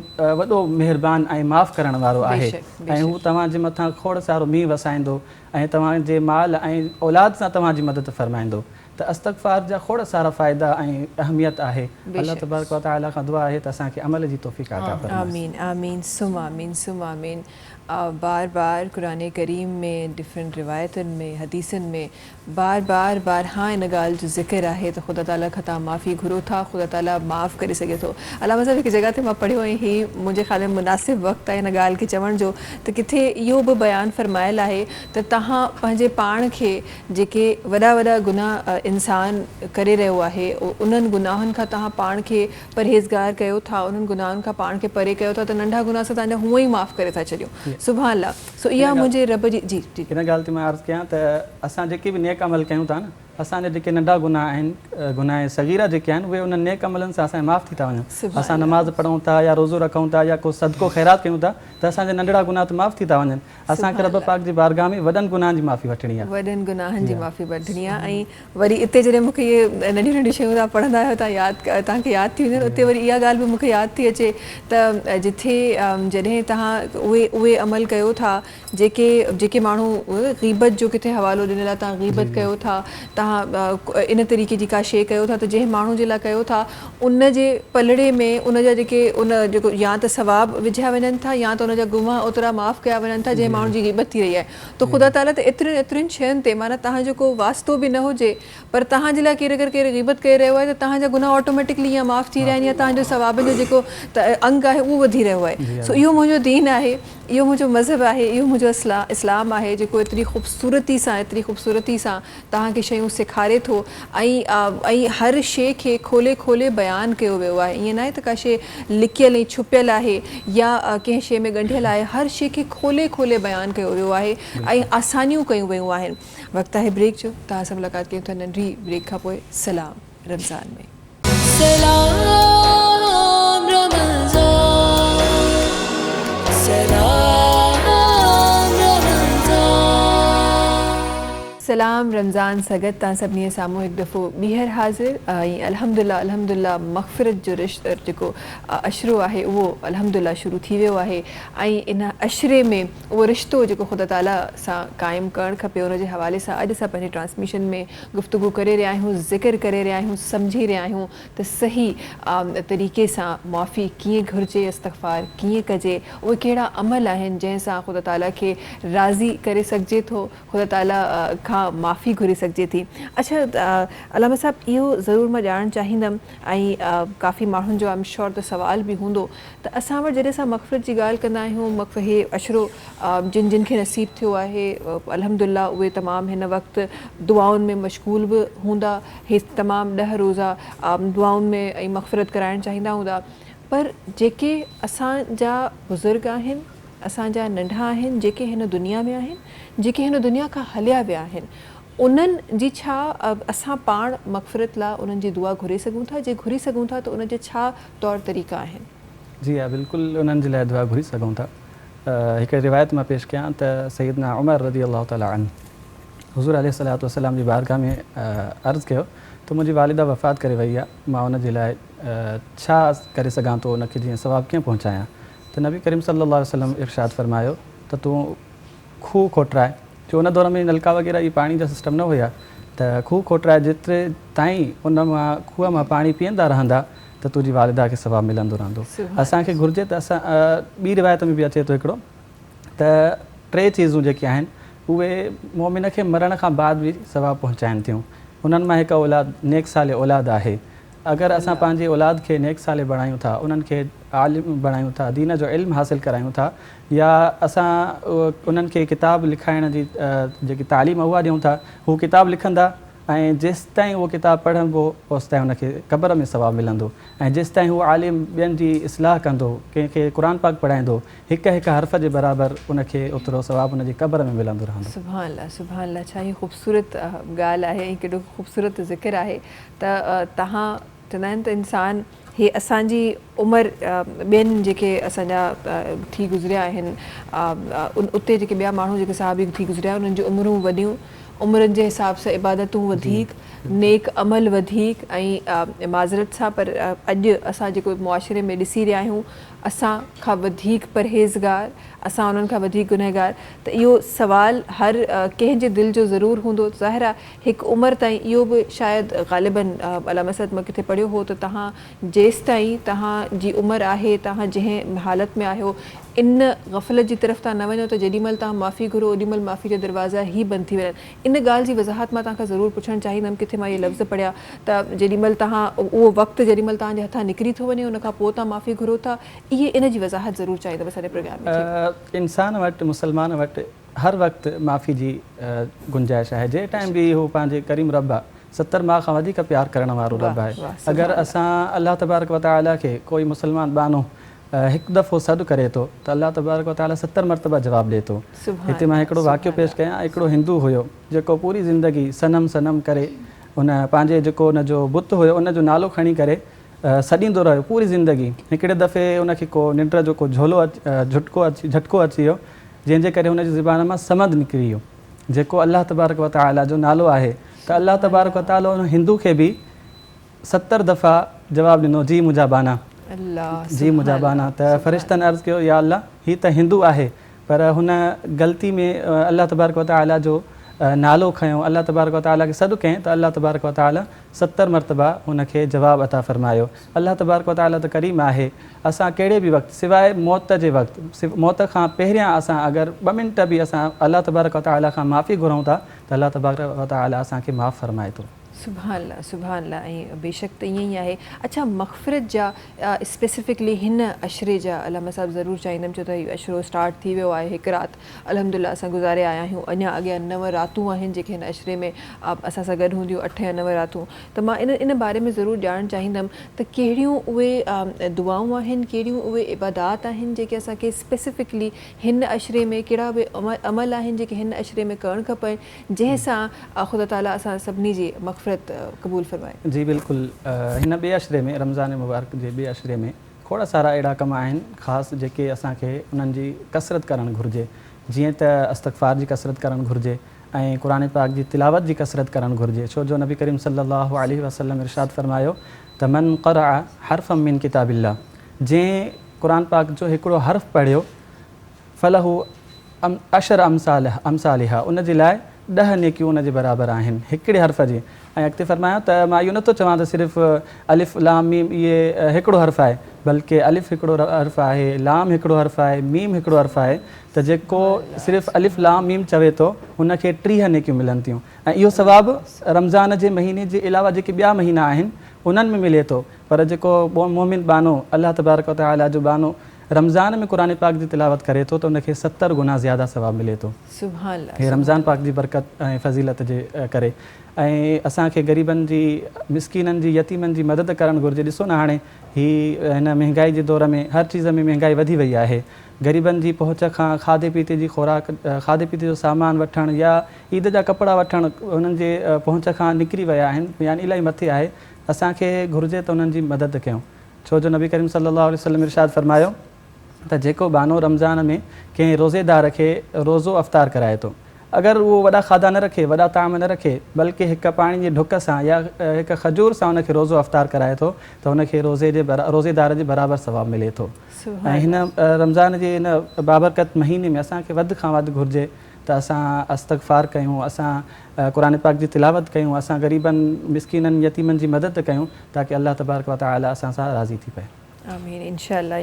Speaker 5: वॾो महिरबानी ऐं माफ़ु करण वारो आहे ऐं हू तव्हांजे मथां खोड़ सारो मींहुं वसाईंदो ऐं तव्हांजे माल ऐं औलाद सां तव्हांजी मदद फ़रमाईंदो। त इस्तग़फ़ार जा खोड़ सारा फ़ाइदा ऐं अहमियत आहे। अल्लाह तबारक व तआला खां दुआ आहे त असांखे अमल जी तौफ़ीक़ अता फ़रमाए।
Speaker 2: आमीन आमीन सुम आमीन सुम आमीन। बार बार कुरान करीम में डिफरेंट रिवायतुनि में हदीसनि में बार बार हाँ इन ॻाल्हि जो ज़िक्र आहे त ख़ुदा ताला खां तव्हां माफ़ी घुरो था, ख़ुदा ताला माफ़ु करे सघे थो। अलामा साहिब हिकु जॻह ते मां पढ़ियो ऐं ही मुंहिंजे ख़्याल में मुनासिबु वक़्तु आहे हिन ॻाल्हि खे चवण जो त किथे इहो बि बयानु फ़रमायल आहे त तव्हां पंहिंजे पाण खे जेके वॾा गुनाह इंसान करे रहियो आहे उन्हनि गुनाहनि खां तव्हां पाण खे परहेज़गार कयो था, उन्हनि गुनाहनि खां पाण खे परे कयो था त नंढा गुनाह सां तव्हांजा हूअं ई माफ़ु करे था छॾियो। सुभाणे अल्लाह। सो इहा मुंहिंजे रब जी जी जी
Speaker 5: हिन ॻाल्हि ते मां अर्ज़ु कयां त असां जेके बि नेक अमल कयूं था न, असांजा जेके नंढा गुनाह आहिनि, गुनाह सगीरा जेके आहिनि, उहे उन नेक अमलनि सां असांजा माफ़ु थी था वञनि। असां नमाज़ पढ़ूं था या रोज़ो रखूं था या को सदको ख़ैरात कयूं था त असांजा नंढड़ा गुनाह त माफ़ु थी था वञनि। असांखे रब पाक जी बारगाह में वॾनि गुनाहनि जी माफ़ी वठणी आहे,
Speaker 2: वॾनि गुनाहनि जी माफ़ी वठणी आहे। ऐं वरी इते जॾहिं मूंखे इहे नंढियूं नंढियूं शयूं तव्हां पढ़ंदा आहियो तव्हांखे यादि थी वञनि, उते वरी इहा ॻाल्हि बि मूंखे यादि थी अचे त जिथे जॾहिं तव्हां उहे अमल कयो था जेके माण्हू ग़ीबत जो किथे हवालो ॾिनल आहे, तव्हां ग़ीबत कयो था, तव्हां इन तरीक़े जी का शइ कयो था, त जंहिं माण्हू जे लाइ कयो था उन जे पलड़े में उन जा जेको या त सवाब विझिया वञनि था या त उन जा गुनाह ओतिरा माफ़ु कया वञनि था जंहिं माण्हू जी ग़ीबत थी रही आहे। त ख़ुदा ताला त एतिरियुनि शयुनि ते माना तव्हांजो को वास्तो बि न हुजे पर तव्हांजे लाइ केरु ग़ीबत करे रहियो आहे त तव्हांजा गुनाह ऑटोमेटिकली ईअं माफ़ु थी रहिया आहिनि या तव्हांजो सवाबनि जो जेको अंग आहे उहो वधी रहियो आहे। सो इहो मुंहिंजो दीन आहे, इहो मुंहिंजो मज़हब आहे, इहो मुंहिंजो इस्लाम आहे जेको एतिरी ख़ूबसूरती सां तव्हांखे शयूं सेखारे थो ऐं हर शइ खे खोले खोले बयानु कयो वियो आहे। ईअं न आहे त का शइ लिकियल ऐं छुपियल आहे या कंहिं शइ में ॻंढियल आहे, हर शइ खे खोले खोले बयानु कयो वियो आहे ऐं आसानियूं कयूं वियूं आहिनि। वक़्तु आहे ब्रेक जो, तव्हां सां मुलाक़ात कयूं था नंढी ब्रेक खां पोइ सलाम रमज़ान में।
Speaker 4: सलाम रमज़ान, सलाम रमज़ान।
Speaker 2: सलाम रमज़ान सगत तव्हां सभिनी साम्हूं हिकु दफ़ो ॿीहर हाज़िर ऐं अल्हम्दुलिल्लाह मग़फ़िरत जो रिश्तो जेको अशरो आहे उहो अल्हम्दुलिल्लाह शुरू थी वियो आहे ऐं इन अशरे में उहो रिश्तो जेको ख़ुदा ताला सां क़ाइमु करणु खपे उन जे हवाले सां अॼु असां पंहिंजे ट्रांसमिशन में गुफ़्तगू करे रहिया आहियूं, ज़िक्र करे रहिया आहियूं, सम्झी रहिया आहियूं त सही तरीक़े सां मुआफ़ी कीअं घुरिजे, इस्तग़फ़ार कीअं कजे, उहे कहिड़ा अमल आहिनि जंहिंसां ख़ुदा ताला खे राज़ी करे सघिजे थो, ख़ुदा ताला खां माफ़ी घुरी सघिजे थी। अच्छा अलामा साहब इहो ज़रूरु मां ॼाणणु चाहींदमि ऐं काफ़ी माण्हुनि जो आम श्योर त सुवाल बि हूंदो त असां वटि जॾहिं असां मग़फ़िरत जी ॻाल्हि कंदा आहियूं, हे अशरो जिन खे नसीब थियो आहे अल्हम्दुलिल्लाह उहे तमामु हिन वक़्तु दुआउनि में मशगूल बि हूंदा, हे तमामु 10 रोज़ा दुआउनि में ऐं मग़फ़िरत कराइणु चाहींदा हूंदा, पर जेके असांजा बुज़ुर्ग आहिनि, असांजा नंढा आहिनि, जेके हिन दुनिया में आहिनि, जेके हिन दुनिया खां हलिया विया आहिनि, उन्हनि जी छा असां पाण मग़फ़िरत लाइ उन्हनि जी दुआ घुरे सघूं था? जे घुरी सघूं था त उन जे छा तौर तरीक़ा आहिनि?
Speaker 5: जी हा, बिल्कुलु उन्हनि जे लाइ दुआ घुरी सघूं था। हिकु रिवायत मां पेश कयां त सैयदना उमर रज़ी अल्लाह ताला अन्हु हुज़ूर अलैहिस्सलातु वस्सलाम जी बारगाह में अर्ज़ु कयो त मुंहिंजी वालिदा वफ़ात करे वई आहे, मां उन जे लाइ छा करे सघां थो, उनखे जीअं सवाबु कीअं पहुचायां? त नबी करीम सल्लल्लाहु अलैहि वसल्लम इरशाद फरमायो त तूं खूह खोटराए, जो उन दौर में नलका वग़ैरह इहे पाणी जा सिस्टम न हुया, त खूह खोटराए जेतिरे ताईं उन मां खूह मां पाणी पीअंदा रहंदा त तुंहिंजी वालिदा खे सवाबु मिलंदो रहंदो। असांखे घुरिजे त असां ॿी रिवायत में बि अचे थो हिकिड़ो त 3 चीज़ूं जेके आहिनि उहे मोमिन खे मरण खां बाद बि सवाबु पहुचाइनि थियूं। उन्हनि मां हिकु औलाद नेक साले औलाद आहे। अगरि असां पंहिंजी औलाद खे नेक साले बणायूं था, उन्हनि खे आलिम बणायूं था, दीन जो इल्मु हासिलु करायूं था, या असां उन्हनि खे किताब लिखाइण जी जेकी तालीम उहा ॾियूं था, हू किताब लिखंदा ऐं जेसि ताईं उहो किताब पढ़ंदो ओसि ताईं उनखे क़बर में सवाबु मिलंदो, ऐं जेसि ताईं हू आलिम ॿियनि जी इस्लाह कंदो, कंहिंखे क़ुर पाक पढ़ाईंदो, हिकु हिकु हर्फ़ जे बराबरि उनखे ओतिरो सवाबु उनजी क़बर में मिलंदो रहंदो।
Speaker 2: सुभान अल्लाह, छा ही ख़ूबसूरत ॻाल्हि आहे ऐं केॾो ख़ूबसूरत ज़िक्र आहे त तव्हां चवंदा आहिनि त इंसानु हे असांजी उमिरि ॿियनि जेके असांजा थी गुज़रिया आहिनि, उते जेके ॿिया माण्हू जेके साहबी थी गुज़रिया उन्हनि जी उमिरूं वॾियूं, उमिरियुनि जे हिसाब सां इबादतूं वधीक, नेक अमल वधीक ऐं माज़रत सां पर अॼु असां जेको मुआशिरे में ॾिसी रहिया आहियूं असां खां वधीक परहेज़गार, असां उन्हनि खां वधीक गुनहगार, त इहो सुवाल हर कंहिंजे दिलि जो ज़रूरु हूंदो। ज़ाहिर आहे हिकु उमिरि ताईं इहो बि शायदि ग़ालिबन अलामा सद मां किथे पढ़ियो हो त तव्हां जेसि ताईं तव्हांजी उमिरि आहे, तव्हां जंहिं हालत में आहियो, इन ग़फ़लत जी तरफ़ तव्हां न वञो त जेॾीमहिल तव्हां माफ़ी घुरो ओॾीमहिल माफ़ी जा दरवाज़ा ई बंदि थी वञनि। इन ॻाल्हि जी वज़ाहत मां तव्हांखां ज़रूरु पुछणु चाहींदमि, किथे मां इहे लफ़्ज़ पढ़िया त जेॾीमहिल तव्हां उहो वक़्तु जेॾीमहिल तव्हांजे हथां निकिरी थो वञे उनखां पोइ तव्हां माफ़ी घुरो था, इहे इन जी वज़ाहत ज़रूरु चाहींदमि असांजे प्रोग्राम में।
Speaker 5: इंसान वटि, मुसलमान वटि हर वक़्तु माफ़ी जी गुंजाइश आहे। जे टाइम बि हू पंहिंजे करीम रब आहे, 70 माह खां वधीक प्यार करण वारो रब आहे। अगरि असां अल्लाह तबारक व तआला खे कोई मुसलमान बानो हिकु दफ़ो सॾु करे थो त अलाह तबारक व तआला 70 मरतबा जवाबु ॾिए थो। हिते मां हिकिड़ो वाक़ियो पेश कयां। हिकिड़ो हिंदू हुयो जेको पूरी ज़िंदगी सनम सनम करे उन पंहिंजे जेको उन जो बुत हुयो उन जो नालो खणी करे सॾींदो रहियो पूरी ज़िंदगी। हिकिड़े दफ़े उनखे को निंड जो को झटको अची वियो जंहिंजे करे हुनजी ज़ुबान मां समद निकिरी वियो जेको अलाह तबारक व तआला जो नालो आहे। त अलाह तबारक व तआला उन हिंदू खे बि 70 दफ़ा जवाबु ॾिनो जी मुंहिंजा बाना, जी मुंहिंजा बाना। त फ़रिश्तनि अर्ज़ु कयो या अल्लाह हीअ त हिंदू आहे पर हुन ग़लती में अलाह तबारक व तआला जो नालो खयो, अलाह तबारक व तआला खे सॾु कयईं त अलाह तबारक व तआला 70 मरतबा हुनखे जवाबु अता फ़रमायो। अलाह तबारक व तआला त करीम आहे। असां कहिड़े बि वक़्तु सवाइ मौत जे वक़्तु मौत खां पहिरियां असां अगरि 2 मिंट बि असां अलाह तबारक व तआला खां माफ़ी घुरूं था त अलाह तबारक व तआला असांखे माफ़ फ़रमाए थो।
Speaker 2: सुभान अल्लाह। ऐं बेशक त ईअं ई आहे। अच्छा, मग़फ़िरत जा स्पेसिफिकली हिन अशरे जा अलामा साहिबु ज़रूरु चाहींदमि छो त हीउ अशरो स्टार्ट थी वियो आहे। हिकु राति अल्हम्दुलिल्लाह असां गुज़ारे आया आहियूं। अञा अॻियां 9 रातूं आहिनि जेके हिन अशरे में असां सां गॾु हूंदियूं, 8 या 9 रातूं। त मां इन बारे में ज़रूरु ॼाणणु चाहींदमि त कहिड़ियूं उहे दुआऊं आहिनि, कहिड़ियूं उहे इबादात आहिनि जेके असांखे स्पेसिफिकली हिन अशरे में, कहिड़ा उहे अमल आहिनि जेके हिन अशरे में करणु खपनि जंहिंसां ख़ुदा ताला असां सभिनी जी मग़फ़िरत क़बूल फरमाए।
Speaker 5: जी बिल्कुलु। हिन ॿिए अशरे में रमज़ान मुबारक जे ॿिए अशरे में खोड़ सारा अहिड़ा कम आहिनि ख़ासि जेके असांखे उन्हनि जी कसरत करणु घुरिजे। जीअं त इस्तग़फ़ार जी कसरत करणु घुरिजे ऐं क़ुरान पाक जी तिलावत जी कसरत करणु घुरिजे। छो जो नबी करीम सल्लल्लाहु अलैहि वसल्लम इरशाद फ़रमायो त मन क़रअ हर्फ़म मिन किताबिल्लाह, जंहिं क़ुरान पाक जो हिकिड़ो हर्फ़ पढ़ियो फलहू अशर अमसालिहा, उन जे लाइ 10 नेकियूं उन जे बराबरि आहिनि हिकिड़े हर्फ़ जी। ऐं अॻिते फ़रमायो त मां इहो नथो चवां त सिर्फ़ु अलिफ़ लाम मीम इहे हिकिड़ो हर्फ़ आहे, बल्कि अलिफ़ हिकिड़ो हर्फ़ आहे, लाम हिकिड़ो हर्फ़ आहे, मीम हिकिड़ो हर्फ़ आहे। त जेको सिर्फ़ु अलिफ़ लाम मीम चवे थो हुनखे 30 नेकियूं मिलनि थियूं। ऐं इहो सवाबु रमज़ान जे महीने जे अलावा जेके ॿिया महीना आहिनि उन्हनि में मिले थो। पर जेको मोमिन बानो अलाह तबारक व तआला जो बानो रमज़ान में क़ुरान पाक जी तिलावत करे थो त उनखे 70 गुना ज़्यादा सवाबु मिले थो।
Speaker 2: सुभान अल्लाह।
Speaker 5: हे रमज़ान पाक जी बरकत ऐं फ़ज़ीलत जे करे। ऐं असांखे ग़रीबनि जी, मिसकीननि जी, यतीमनि जी मदद करणु घुरिजे। ॾिसो न हाणे हिन महांगाई जे दौर में हर चीज़ में महांगाई वधी वई आहे। ग़रीबनि जी पहुच खां खाधे पीते जी खुराक, खाधे पीते जो सामान वठणु या ईद जा कपिड़ा वठणु उन्हनि जे पहुच खां निकिरी विया आहिनि, यानी इलाही मथे आहे। असांखे घुरिजे त उन्हनि जी मदद कयूं। छो जो नबी करीम सल्लल्लाहु अलैहि वसल्लम इरशाद फ़रमायो त जेको बानो रमज़ान में कंहिं रोज़ेदार खे रोज़ो अफ़्तार कराए थो, अगरि उहो वॾा खाधा न रखे, वॾा ताम न रखे, बल्कि हिकु पाणी जे ढुक सां या हिकु खजूर सां उनखे रोज़ो अफ़्तार कराए थो त उनखे रोज़ेदार जे बराबरि सवाबु मिले थो। ऐं हिन रमज़ान जे हिन बाबरकत महीने में असांखे वधि खां वधि घुरिजे त असां इस्तग़फ़ार कयूं, असां क़ुरान पाक जी तिलावत कयूं, असां ग़रीबनि मिसकीननि यतीमनि जी मदद कयूं ताकी अल्लाह तबारक व तआला असां सां राज़ी थी पए।
Speaker 2: आमीन। इंशाअल्लाह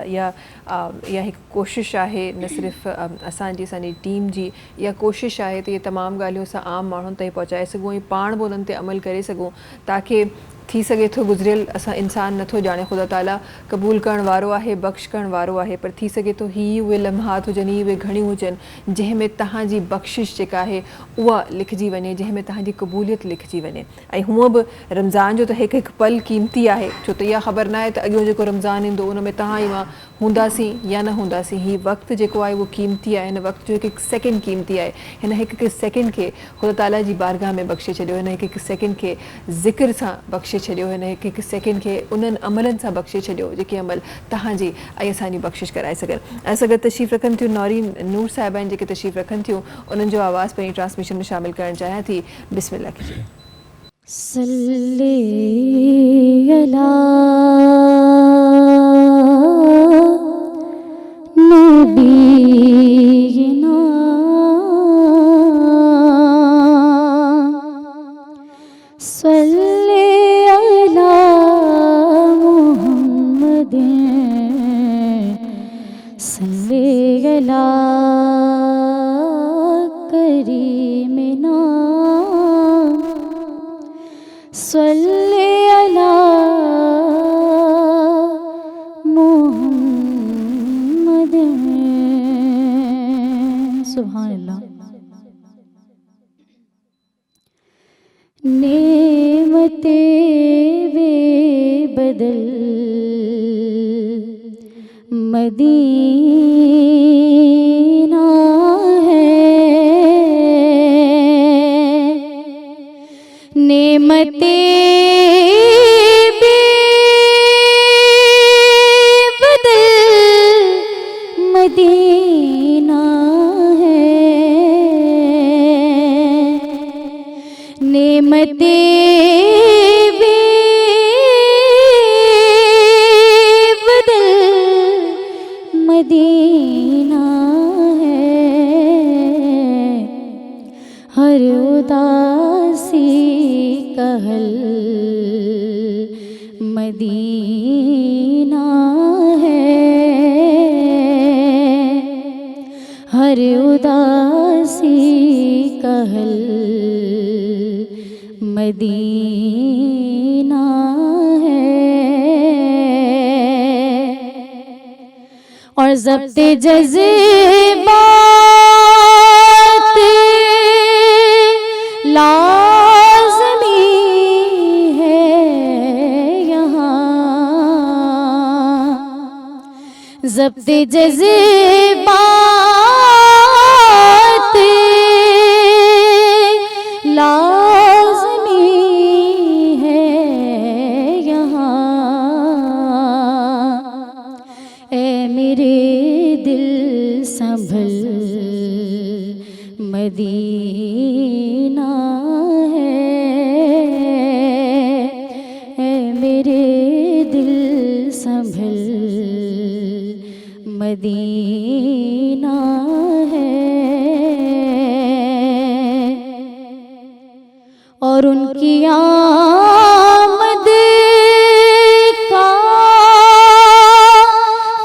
Speaker 2: इहा हिकु कोशिशि आहे, न सिर्फ़ु असांजी टीम जी इहा कोशिशि आहे त इहे तमामु ॻाल्हियूं असां आम माण्हुनि ताईं पहुचाए सघूं ऐं पाण बि उन्हनि ते अमल करे सघूं ताकी थी सघे थो गुज़िरियल असां इंसान नथो ॼाणे ख़ुदा ताला क़बूल करण वारो आहे, बख़्श करण वारो आहे, पर थी सघे थो ही उहे लम्हात हुजनि, उहे घड़ियूं हुजनि जंहिंमें तव्हांजी बख़्शिश जेका आहे उहा लिखिजी वञे, जंहिंमें तव्हांजी क़बूलियत लिखिजी वञे। ऐं हूअं बि रमज़ान जो त हिकु हिकु पल क़ीमती आहे, छो त इहा ख़बर न आहे त अॻियो जेको रमज़ान ईंदो उन में तव्हां ई मां हूंदासीं या न हूंदासीं। हीउ वक़्तु जेको आहे उहो क़ीमती आहे, हिन वक़्त जो हिकु हिकु सेकेंड क़ीमती आहे। हिन हिकु हिकु सेकेंड खे ख़ुदा ताला जी बारगाह में बख़्शे छॾियो, हिन हिकु हिकु सेकेंड खे ज़िक्र सां बख़्शे छॾियो, हिन हिकु हिकु सेकेंड खे उन्हनि अमलनि सां बख़्शे छॾियो जेके अमल तव्हांजी ऐं असांजी बख़्शिश कराए सघनि। असां गॾु तशरीफ़ रखनि थियूं नौरीन नूर साहिबा आहिनि जेके तशरीफ़ रखनि थियूं, उन्हनि जो आवाज़ पंहिंजी ट्रांसमिशन में शामिल करणु चाहियां थी। बिस्मिल्लाह कीजिए।
Speaker 1: सल्ली अला नबीना सल्ली अला मुहम्मदिन सल्ली अला करीमिना सल्ली अला मुहम्मदिन। सुभान अल्लाह। नेमते बेबदल मदीना है, नेमते बेबदल मदीना है, नेमते मदीना है, हर उदासी कहल मदीना है, हर उदासी कहल मदीना है। और ज़ब्ते जज़्बात लाज़मी है यहाँ, ज़ब्ते जज़्बात लाज़मी है यहाँ। ए मेरे दिल संभल मदीना है, ए मेरे दिल संभल मदीना है। और उनकी आमद का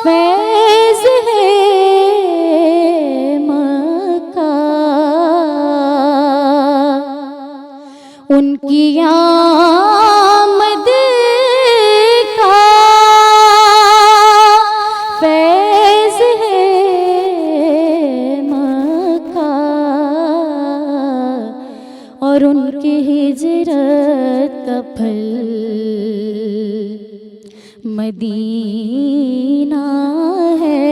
Speaker 1: फैज़ है मक्का, उनकी आमद का फैज़ है मक्का, और उनकी हिजरत का फल मदीना है,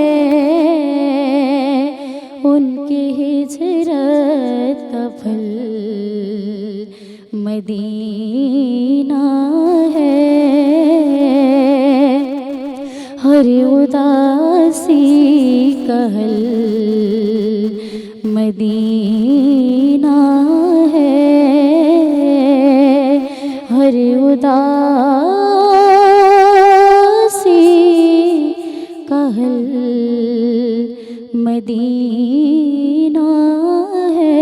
Speaker 1: उनकी हिजरत का फल मदीना है, हर उदासी कहल मदीना है, हर उदासी कहल मदीना है।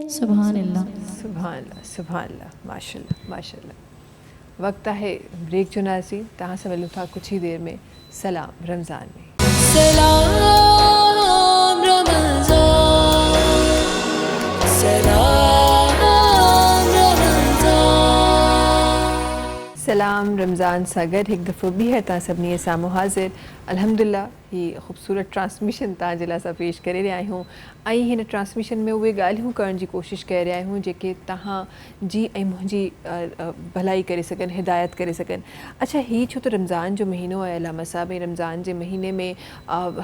Speaker 1: सुभान अल्लाह।
Speaker 2: सुभान अल्लाह, सुभान अल्लाह, माशाल्लाह माशाल्लाह। वक्त है ब्रेक जो नाज़रीन, तहाँ से मिलूँ था कुछ ही देर में सलाम रमज़ान में।
Speaker 4: सलाम रमज़ान, सलाम रमज़ान।
Speaker 2: सलाम रमज़ान सागर एक दफ़ो भी है ता सभनी सामो हाज़िर। अल्हम्दुलिल्लाह ही ख़ूबसूरत ट्रांसमिशन ता जिला सा पेश करे रहा हूँ। आई हिन ट्रांसमिशन में उहे ॻाल्हियूं करण जी कोशिश करे रहा हूँ जेके तहां जी ऐं मुंहिंजी भलाई करे सघनि, हिदायत करे सघनि। अच्छा, ही छो तो रमज़ान जो महीनो आहे अलामा साहब, ऐं रमज़ान जे महीने में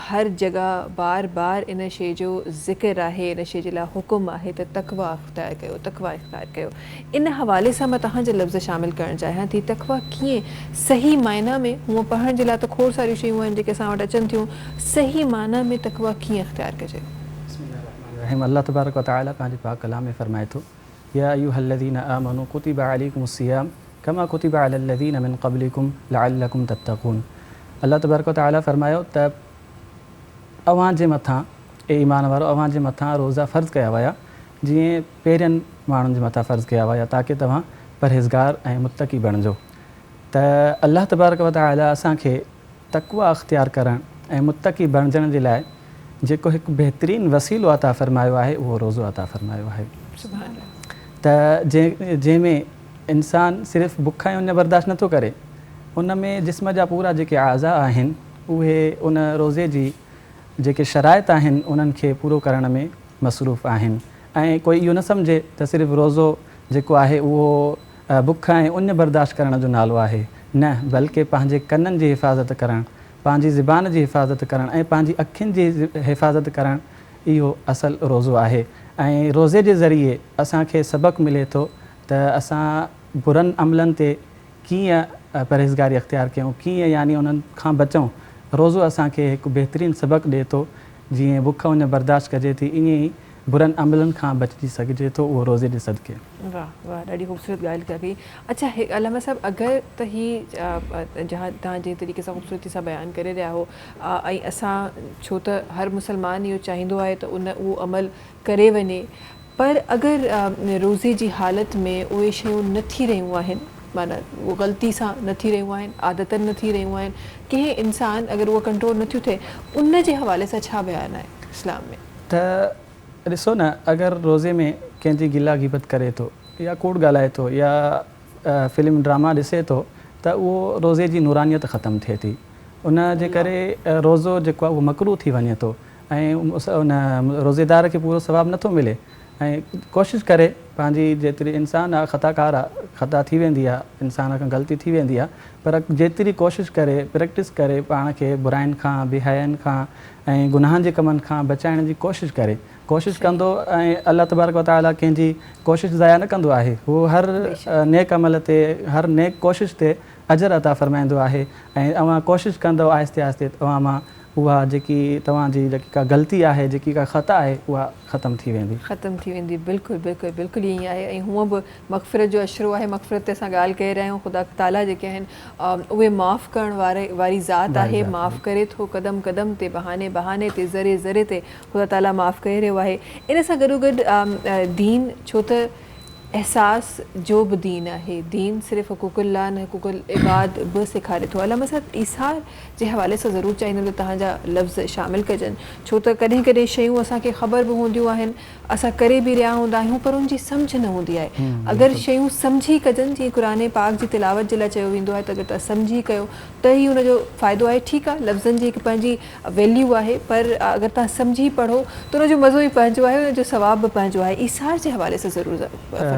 Speaker 2: हर जगह बार बार इन शइ जो ज़िक्र आहे, इन शइ जे लाइ हुकुम आहे त तक़वा इख़्तियार कयो, तक़वा इख़्तियार कयो। इन हवाले सां मां तव्हांजा लफ़्ज़ शामिल करणु चाहियां थी। तक़वा कीअं सही मायना में, हूअं पढ़ण जे लाइ त खोड़ सारियूं शयूं आहिनि जेके असां वटि अचनि थियूं, सही माना में तक़वा कीअं इख़्तियार कजे?
Speaker 5: अल्लाह तबारक व तआला पंहिंजे पाक कलाम में फ़रमाए थो, या अय्युहल्लज़ीना आमनू कुतिबा अलैकुमुस्सियाम कमा कुतिबा अलल्लज़ीना मिन क़ब्लिकुम लअल्लकुम तत्तक़ून। अल्लाह तबारक व तआला फ़रमायो त अव्हां जे मथां, ए ईमान वारो, अव्हां जे मथां रोज़ा फ़र्ज़ कया विया जीअं पहिरियनि माण्हुनि जे मथां फ़र्ज़ कया विया, ताकी तव्हां परहेज़गार ऐं मुत्तक़ी बणिजो। त अल्लाह तबारक व तआला असांखे तक़वा इख़्तियार करणु ऐं मुत्तक़ी बणिजण जे लाइ जेको हिकु बहितरीनु वसीलो अता फ़रमायो आहे उहो रोज़ो अता फ़रमायो आहे। त जंहिंमें इंसानु सिर्फ़ु बुख ऐं उन बर्दाश्त नथो करे, उन में जिस्म जा पूरा जेके आज़ा आहिनि उहे उन रोज़े जी जेके शराइत आहिनि उन्हनि खे पूरो करण में मसरूफ़ आहिनि। ऐं कोई इहो न सम्झे त सिर्फ़ु रोज़ो जेको आहे उहो बुख ऐं उन बर्दाश्त करण जो नालो आहे, न बल्कि पंहिंजे कननि जी हिफ़ाज़त करणु, पंहिंजी ज़बान जी हिफ़ाज़त करणु ऐं पंहिंजी अखियुनि जी हिफ़ाज़त करणु इहो असल रोज़ो आहे। ऐं रोज़े जे ज़रिए असांखे सबक़ु मिले थो त असां बुरनि अमलनि ते कीअं परहेज़गारी अख़्तियार कयूं, कीअं यानी उन्हनि खां बचूं। रोज़ो असांखे हिकु बहितरीनु सबक़ु ॾिए थो, जीअं बुख उन बर्दाश्त कजे थी ईअं ई बुरनि अमलनि खां बचिजी सघिजे थो उहो रोज़े जे सदिके।
Speaker 2: वाह वाह, ॾाढी ख़ूबसूरत ॻाल्हि कई। अच्छा अलामा साहब, अगरि त ही जहाँ तव्हां जे तरीक़े सां ख़ूबसूरती सां बयानु करे रहिया हो ऐं असां छो त हर मुसलमान इहो चाहींदो आहे त उहो अमल करे वञे, पर अगरि रोज़े जी हालत में उहे शयूं न थी रहियूं आहिनि, माना उहो ग़लती सां न थी रहियूं आहिनि, आदतनि न थी रहियूं आहिनि, कंहिं इंसान अगरि उहो कंट्रोल नथियूं थिए, उन जे हवाले सां छा बयानु आहे इस्लाम में?
Speaker 5: त ॾिसो न, अगरि रोज़े में कंहिंजी गिला गिबत करे थो या कूड़ ॻाल्हाए थो या फ़िल्म ड्रामा ॾिसे थो त उहो रोज़े जी नूरानियत ख़तमु थिए थी। उन जे करे रोज़ो जेको आहे उहो मकरूह थी वञे थो ऐं उन रोज़ेदार खे पूरो सवाबु नथो मिले। ऐं कोशिशि करे पंहिंजी जेतिरी इंसान आहे ख़ताकार आहे, ख़ता थी वेंदी आहे, इंसान खां ग़लती थी वेंदी आहे, पर जेतिरी कोशिशि करे प्रैक्टिस करे पाण खे बुराइनि खां बेहयाइनि खां ऐं गुनाहनि जे कमनि खां बचाइण जी कोशिशि कंदो ऐं अल्लाह तबारक व तआला कंहिंजी कोशिशि ज़ाया न कंदो आहे। उहो हर नेक अमल ते, हर नेक कोशिशि ते अजर अता फ़रमाईंदो आहे ऐं तव्हां कोशिशि कंदव आहिस्ते आहिस्ते तव्हां मां उहा जेकी तव्हांजी जेकी का ग़लती आहे, जेकी का ख़ता आहे, उहा ख़तमु थी वेंदी। बिल्कुलु
Speaker 2: बिल्कुलु बिल्कुलु ईअं आहे। ऐं हूअं बि मग़फ़िरत जो अशरो आहे, मग़फ़िरत ते असां ॻाल्हि करे रहिया आहियूं। ख़ुदा ताला जेके आहिनि उहे माफ़ु करण वारी ज़ात आहे, माफ़ु करे थो क़दम क़दम ते, बहाने बहाने ते, ज़रे ज़रे ते ख़ुदा ताला माफ़ु करे रहियो आहे। इन सां गॾोगॾु दीन, छो त एहसास जो बि दीन आहे, दीन सिर्फ़ु हुकूकुल्लाह न हुकूकुल इबाद बि सेखारे थो। अलामा साहब, ईसार जे हवाले सां ज़रूरु चाहींदुमि त तव्हांजा लफ़्ज़ शामिलु कजनि, छो त कॾहिं कॾहिं शयूं असांखे ख़बर बि हूंदियूं आहिनि, असां करे बि रहिया हूंदा आहियूं, पर उनजी सम्झ न हूंदी आहे। अगरि शयूं सम्झी कजनि, जीअं क़ुरान पाक जी तिलावत जे लाइ चयो वेंदो आहे त अगरि तव्हां सम्झी कयो त ई उनजो फ़ाइदो आहे। ठीकु आहे, लफ़्ज़नि जी हिकु पंहिंजी वैल्यू आहे, पर अगरि तव्हां सम्झी पढ़ो त उनजो मज़ो ई पंहिंजो आहे, उनजो सवाबु बि पंहिंजो आहे। ईसार जे हवाले सां ज़रूरु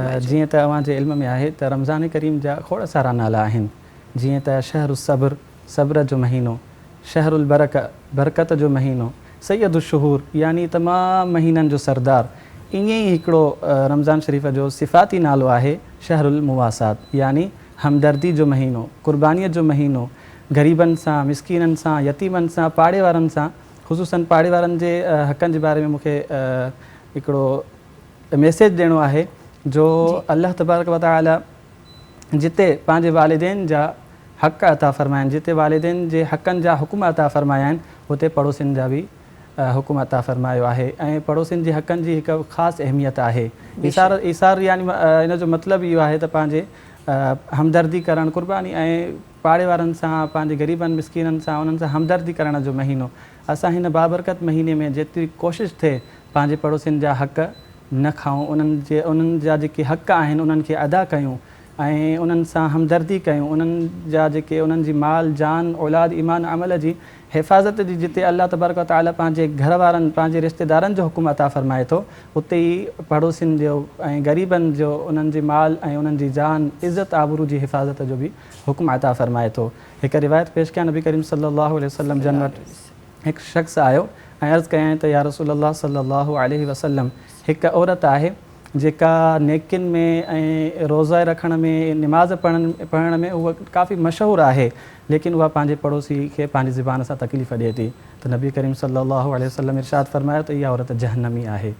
Speaker 5: जीअं त अव्हांजे इल्म में आहे त रमज़ान करीम जा खोड़ सारा नाला आहिनि, जीअं त शहरु सब्र, सब्र जो महीनो, शहरुल बरकत जो महीनो, सैयद शुहूर यानी तमामु महीननि जो सरदार। ईअं ई हिकिड़ो रमज़ान शरीफ़ जो सिफ़ाती नालो आहे शहरुल मुवासात यानी हमदर्दी जो महीनो, क़ुर्बानीअ जो महीनो, ग़रीबनि सां, मिसकीननि सां, यतीमनि सां, पाड़े वारनि सां। ख़ुसूसन पाड़े वारनि जे हक़नि जे बारे में मूंखे हिकिड़ो मैसेज ॾियणो आहे जो अल्लाह तबारक व तआला जिते पंहिंजे वालिदैन जा हक़ अता फ़रमाया आहिनि, जिते वालिदैन जे हक़नि जा हुकुम अता फ़रमाया आहिनि, हुते पड़ोसियुनि जा बि हुकुम अता फ़रमायो आहे ऐं पड़ोसियुनि जे हक़नि जी हिकु ख़ासि अहमियत आहे। ईसार यानी इन जो मतिलबु इहो आहे त पंहिंजे हमदर्दी करणु, क़ुर्बानी ऐं पाड़े वारनि सां, पंहिंजे ग़रीबनि मिसकीननि सां, उन्हनि सां हमदर्दी करण जो महीनो। असां हिन बाबरकत महीने में जेतिरी कोशिशि थिए पंहिंजे पड़ोसियुनि जा हक़ न खाऊं, उन्हनि जा जेके हक़ आहिनि उन्हनि खे अदा कयूं ऐं उन्हनि सां हमदर्दी कयूं, उन्हनि जा जेके उन्हनि जी माल, जान, औलाद, ईमान, अमल जी हिफ़ाज़त जी जिते अल्लाह तबारक व तआला पंहिंजे घर वारनि, पंहिंजे रिश्तेदारनि जो हुकुम अता फ़रमाए थो, उते ई पड़ोसियुनि जो ऐं ग़रीबनि जो, उन्हनि जी माल ऐं उन्हनि जी जान, इज़त आबरू जी हिफ़ाज़त जो बि हुकुम अता फ़रमाए थो। हिकु रिवायत पेश कया, नबी करीम सल्लल्लाहु अलैहि वसल्लम जन वटि हिकु शख़्स आयो ऐं अर्ज़ु कयईं त या रसूलल्लाह सल्लल्लाहु अलैहि वसल्लम, हिकु औरत आहे जेका नेकिन में ऐं रोज़ा रखण में, निमाज़ पढ़ण में उहा काफ़ी मशहूरु आहे, लेकिन उहा पंहिंजे पड़ोसी खे पंहिंजी ज़बान सां तकलीफ़ ॾिए थी। त नबी करीम सल्लल्लाहु अलैहि वसल्लम इरशाद फ़रमायो त इहा औरत जहन्नमी आहे।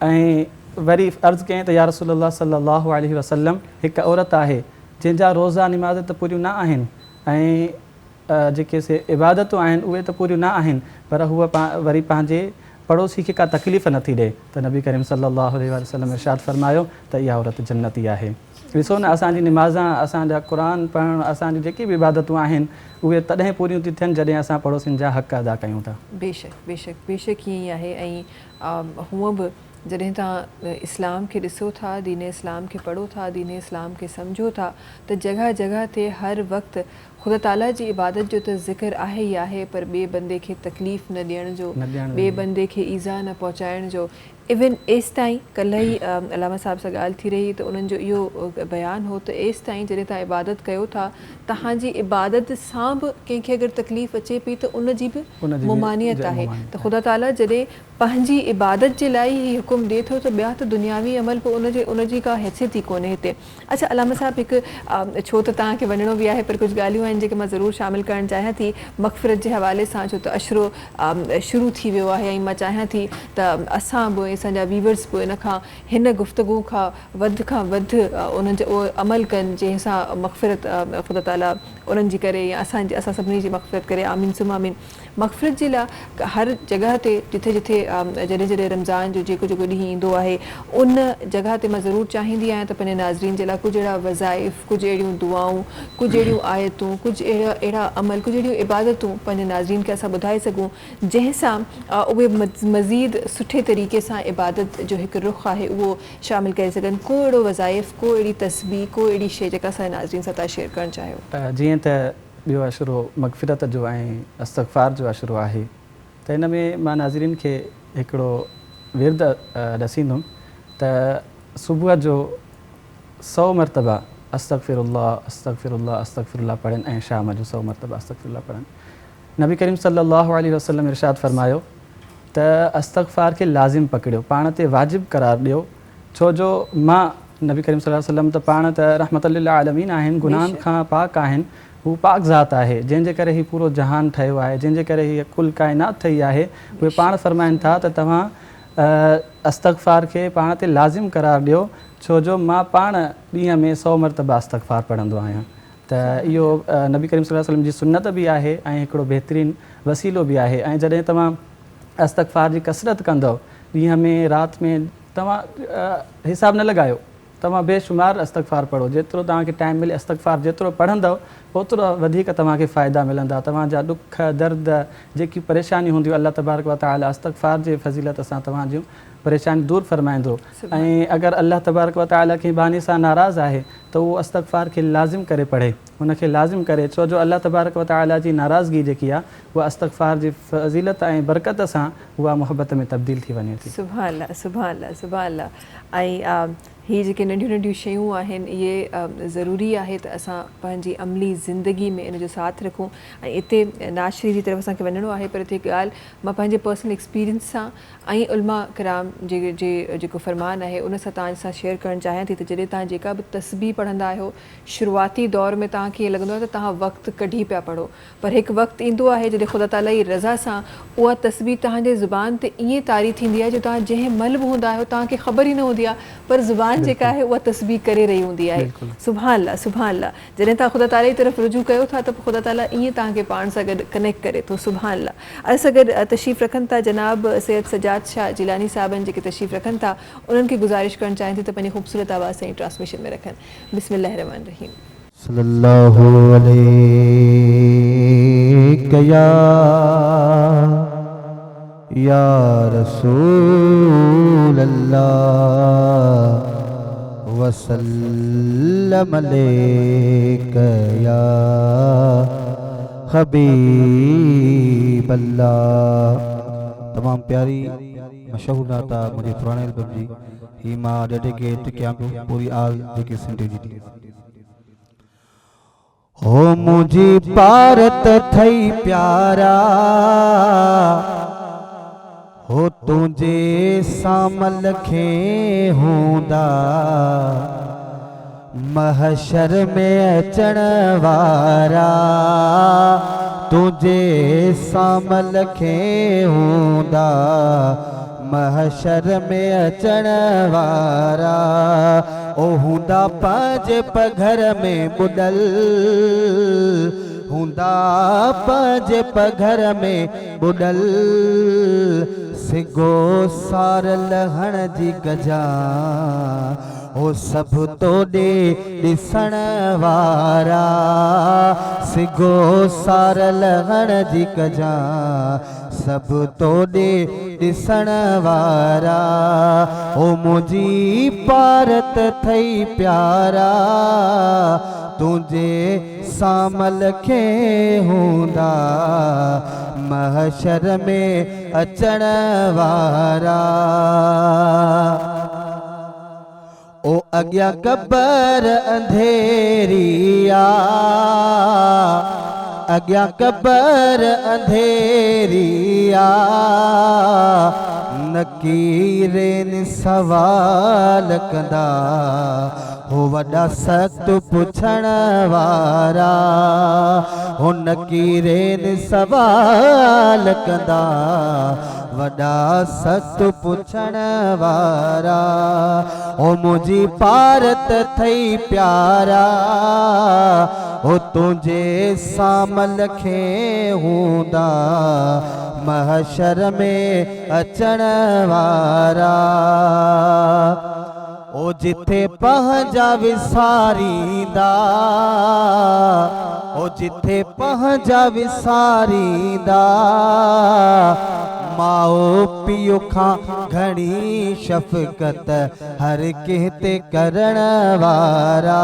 Speaker 5: ऐं वरी अर्ज़ु कयईं त या रसूलल्लाह सल्लल्लाहु अलैहि वसल्लम, हिकु औरत आहे जंहिंजा रोज़ा निमाज़ त पूरियूं न आहिनि ऐं जेके इबादतूं आहिनि उहे त पूरियूं न आहिनि, पर हूअ वरी पंहिंजे पड़ोसी खे का तकलीफ़ नथी ॾिए। त नबी करीम सल्लल्लाहु अलैहि वसल्लम इरशाद फ़रमायो त इहा औरत जन्नती आहे। ॾिसो न, असांजी निमाज़ां, असांजा क़ुरान पढ़णु, असांजी जेके बि इबादतूं आहिनि उहे तॾहिं पूरियूं थी थियनि जॾहिं असां पड़ोसियुनि जा हक़ अदा कयूं था।
Speaker 2: बेशक बेशक बेशक ईअं ई आहे। ऐं हूअं बि जॾहिं तव्हां इस्लाम खे ॾिसो था, दीन इस्लाम खे पढ़ो था, दीन इस्लाम खे सम्झो था, त जॻह जॻह ते हर वक़्तु ख़ुदा ताला जी इबादत जो त ज़िक्र आहे ई आहे, पर ॿिए बंदे खे तकलीफ़ न ॾियण जो, ॿिए बंदे खे ईज़ा न पहुचाइण जो। इवन एसि ताईं कल्ह ई अलामा साहिब सां ॻाल्हि थी रही त उन्हनि जो इहो बयानु हो त एसि ताईं जॾहिं तव्हां इबादत कयो था, तव्हांजी इबादत सां बि कंहिंखे अगरि तकलीफ़ अचे पई त उनजी बि मुमानियत आहे। त ख़ुदा ताला जॾहिं पंहिंजी इबादत जे लाइ ई हुकुम ॾिए थो त ॿिया त दुनियावी अमल पोइ उनजी का हैसियत ई कोन्हे हिते। अच्छा अलामा साहिब, हिकु छो त तव्हांखे वञिणो बि आहे, पर कुझु ॻाल्हियूं आहिनि जेके मां ज़रूरु शामिलु करणु चाहियां थी मग़फ़िरत जे हवाले सां, छो त अशरो शुरू थी वियो आहे ऐं मां चाहियां थी त असां बि असांजा वीवर्स बि इन खां हिन गुफ़्तगू खां वधि उन्हनि जो उहो अमल कनि जंहिंसां मग़फ़िरत ख़ुदा ताला उन्हनि जी करे या असां सभिनी जी मग़फ़िरत करे। आमीन सुम आमीन। मग़फ़िरत जे लाइ हर जॻह ते जिथे जॾहिं रमज़ान जो जेको ॾींहुं ईंदो आहे उन जॻह ते मां ज़रूरु चाहींदी आहियां त पंहिंजे नाज़रीन जे लाइ कुझु अहिड़ा वज़ाइफ़, कुझु अहिड़ियूं दुआऊं, कुझु अहिड़ियूं आयतूं, कुझु अहिड़ा अमल, कुझु अहिड़ियूं इबादतूं पंहिंजे नाज़रीन खे असां ॿुधाए सघूं जंहिंसां उहे मज़ीद सुठे तरीक़े सां इबादत जो हिकु रुख़ आहे उहो शामिलु करे सघनि। को अहिड़ो वज़ाइफ़, को अहिड़ी तस्बीह, को अहिड़ी शइ जेका असांजे नाज़रीन सां तव्हां शेयर करणु चाहियो?
Speaker 5: जीअं त ॿियो अशरो मग़फ़िरत जो ऐं इस्तग़फ़ार जो अशरो आहे, त हिन में मां नाज़रीन खे हिकिड़ो विर्द ॾसींदुमि त सुबुह जो 100 मरतबा अस्तग़फ़िरुल्लाह अस्तग़फ़िरुल्लाह अस्तग़फ़िरुल्लाह पढ़नि ऐं शाम जो 100 मरतबा अस्तग़फ़िरुल्लाह पढ़नि। नबी करीम सल्लल्लाहु अलैहि वसल्लम इरशाद फरमायो त इस्तग़फ़ार खे लाज़िम पकड़ियो, पाण ते वाजिब करार ॾियो, छो जो मां नबी करीम सल्लल्लाहु अलैहि वसल्लम त पाण त रहमतुल लिल आलमीन आहिनि, गुनाहनि खां पाक आहिनि, हू पाक ज़ात आहे जंहिंजे करे ही पूरो जहान ठहियो आहे, जंहिंजे करे हीअ कुल काइनात ठही आहे। उहे पाण फरमाइनि था त तव्हां इस्तग़फ़ार खे पाण ते लाज़िम करार ॾियो, छो जो मां पाण ॾींहं में 100 मरतबा इस्तग़फ़ार पढ़ंदो आहियां। त इहो नबी करीम सल्लल्लाहु अलैहि वसल्लम जी सुन्नत बि आहे ऐं हिकिड़ो बहितरीनु वसीलो बि आहे। ऐं जॾहिं तव्हां इस्तग़फ़ार जी कसरत कंदव ॾींहं में राति में, तव्हां हिसाब न लॻायो, तव्हां बेशुमार इस्तग़फ़ार पढ़ो, जेतिरो तव्हांखे टाइम मिले इस्तग़फ़ार जेतिरो पढ़ंदव ओतिरो वधीक तव्हांखे फ़ाइदा मिलंदा। तव्हांजा ॾुख दर्द जेकी परेशानी हूंदियूं अल्लाह तबारक व तआला इस्तग़फ़ार जे फज़ीलत सां तव्हांजूं परेशानी दूर फरमाईंदो। ऐं अगरि अल्लाह तबारक व तआला कंहिं बहाने सां नाराज़ आहे त उहो इस्तग़फ़ार खे लाज़िम करे पढ़े, हुनखे लाज़िम करे, छो जो अल्लाह तबारक व तआला जी नाराज़गी जेकी आहे उहा इस्तग़फ़ार जी फज़ीलत ऐं बरकत सां उहा मुहबत में तब्दील थी वञे थी।
Speaker 2: सुभान अल्लाह, सुभान अल्लाह, सुभान अल्लाह। ऐं हीअ जेके नंढियूं नंढियूं शयूं आहिनि इहे ज़रूरी आहे त असां पंहिंजी अमली ज़िंदगी में इन जो साथ रखूं। ऐं हिते नाशरी जी तरफ़ असांखे वञिणो आहे, पर हिते हिकु ॻाल्हि मां पंहिंजे पर्सनल एक्सपीरियंस सां ऐं उलमा कराम जेको फ़रमान आहे उन सां तव्हां सां शेयर करणु चाहियां थी त जॾहिं तव्हां जेका बि तस्बीह पढ़ंदा आहियो शुरूआती दौर में तव्हांखे ईअं लॻंदो आहे त तव्हां वक़्तु कढी पिया पढ़ो, पर हिकु वक़्तु ईंदो आहे जॾहिं ख़ुदा ताला जी रज़ा सां उहा तस्बीह तव्हांजे ज़ुबान ते ईअं तारी थींदी आहे जो तव्हां जंहिं महिल बि हूंदा आहियो तव्हांखे ख़बर ई न हूंदी आहे, पर ज़ुबान जेका आहे उहा तस्बीह करे रही हूंदी आहे। सुभान अल्लाह, सुभान अल्लाह। जॾहिं तव्हां ख़ुदा ताला जी तरफ़ रुजू कयो था त ख़ुदा ताला ईअं तव्हांखे पाण सां गॾु कनेक्ट करे थो। सुभान अल्लाह। असां गॾु तशरीफ़ रखनि था जनाब सैयद सजाद शाह जिलानी साहिबनि जेके तशरीफ़ रखनि था, उन्हनि खे गुज़ारिश करणु चाहियां थी त पंहिंजी ख़ूबसूरत आवाज़ सां ट्रांसमिशन में रखनि। बिस्मिल्लाहिर रहमानिर रहीम।
Speaker 6: सल्लल्लाहु अलैहि या रसूल अल्लाह वसल्लम अलैका या हबीब अल्लाह। तमाम प्यारी मशहूर नाता मुझे पुराने एल्बम जी ही मां डेडिकेट कयां पियो पूरी आल जेके सिंधी जी हो मुझी भारत थई प्यारा हो तुझे सामल खे हूंदा महशर में अचण वारा तुझे सामल खे हूंदा महशर में अचण वारा ओ हूंदा पंहिंजे पघर में बुॾल हूंदा पंहिंजे पघर में बुॾल सिगो सार लहण जी गजा ओ सभु तोॾे ॾिसण वारा सिगो सार लहण जी गजा सब तोड़े ॾिसण वारा ओ मुंहिंजी पारत थई प्यारा तुंहिंजे सामल खे हूंदा महशर में अचण वारा ओ अॻियां कबर अंधेरिया अॻियां कबर अंधेरिया नकीरनि सवाल कंदा हो वॾा सख़्त पुछण वारा हो नकीरनि सवाल कंदा वॾा सख़्त पुछण वारा ओ मुंहिंजी पारत थई प्यारा हो तुंहिंजे सामल खे हूंदा महशर में अचण वारा ओ जिथे पंहिंजा विसारींदा ओ जिथे पंहिंजा विसारींदा माओ पीओ खां घणी शफ़क़त हर कंहिं ते करण वारा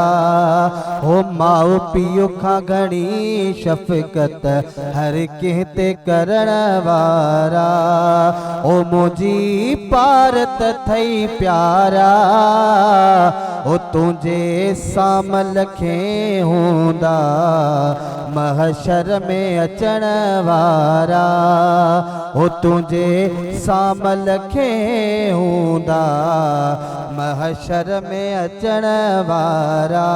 Speaker 6: हो माओ पीओ खां घणी शफ़क़त हर कंहिं ते करण वारा ओ मुंहिंजी पारत थई प्यारा ओ तुंहिंजे सामल खे हूंदा महशर में अचण वारा ओ तुंहिंजे सामल खे हूंदा महशर में अचण वारा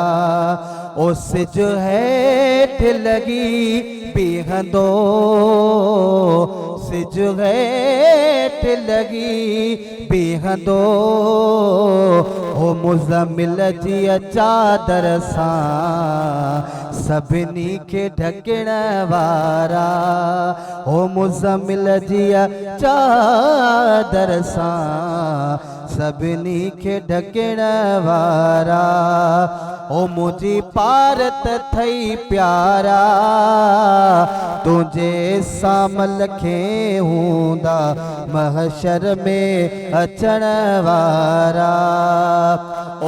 Speaker 6: ओ सिज हेठि लॻी बीहंदो सिज हेठि लॻी बीहंदो हो मुज़मिल जी चादर सां सभिनी खे ढकण वारा हो मुज़मिल जी चादर सां सभिनी खे ढकण वारा ओ मुंहिंजी पारत थई प्यारा तुंहिंजे सामल खे हूंदा महशर में अचण वारा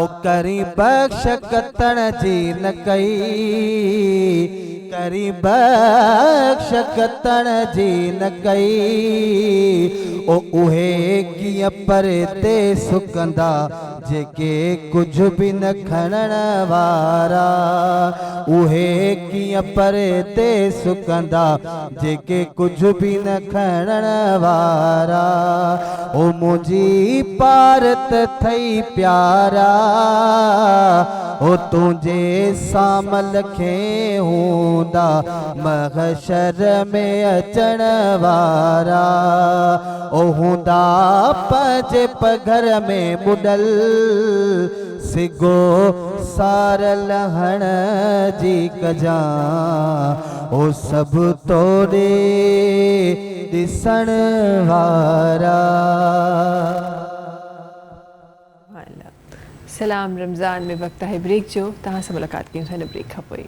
Speaker 6: ओ करी बख्श कतण जी न कई करी बख्श कतण जी न कई ओ उहे कीअं परते सुकंदा जेके कुझु बि न खणण वारा उहे कीअं परते सुकंदा जेके कुझु बि न खणण वारा ओ मुंहिंजी पारत थई प्यारा ओ तुंहिंजे सामल खे हूंदा महशर में अचण वारा ओ हूंदा पंहिंजे पघर में बुॾल सिगो सार लहण जी कजां ओ सभु तोड़े ॾिसण वारा।
Speaker 2: सलाम रमज़ान में वक्त है ब्रेक जो तहां से मुलाकात की हुन ब्रेक खां पोइ।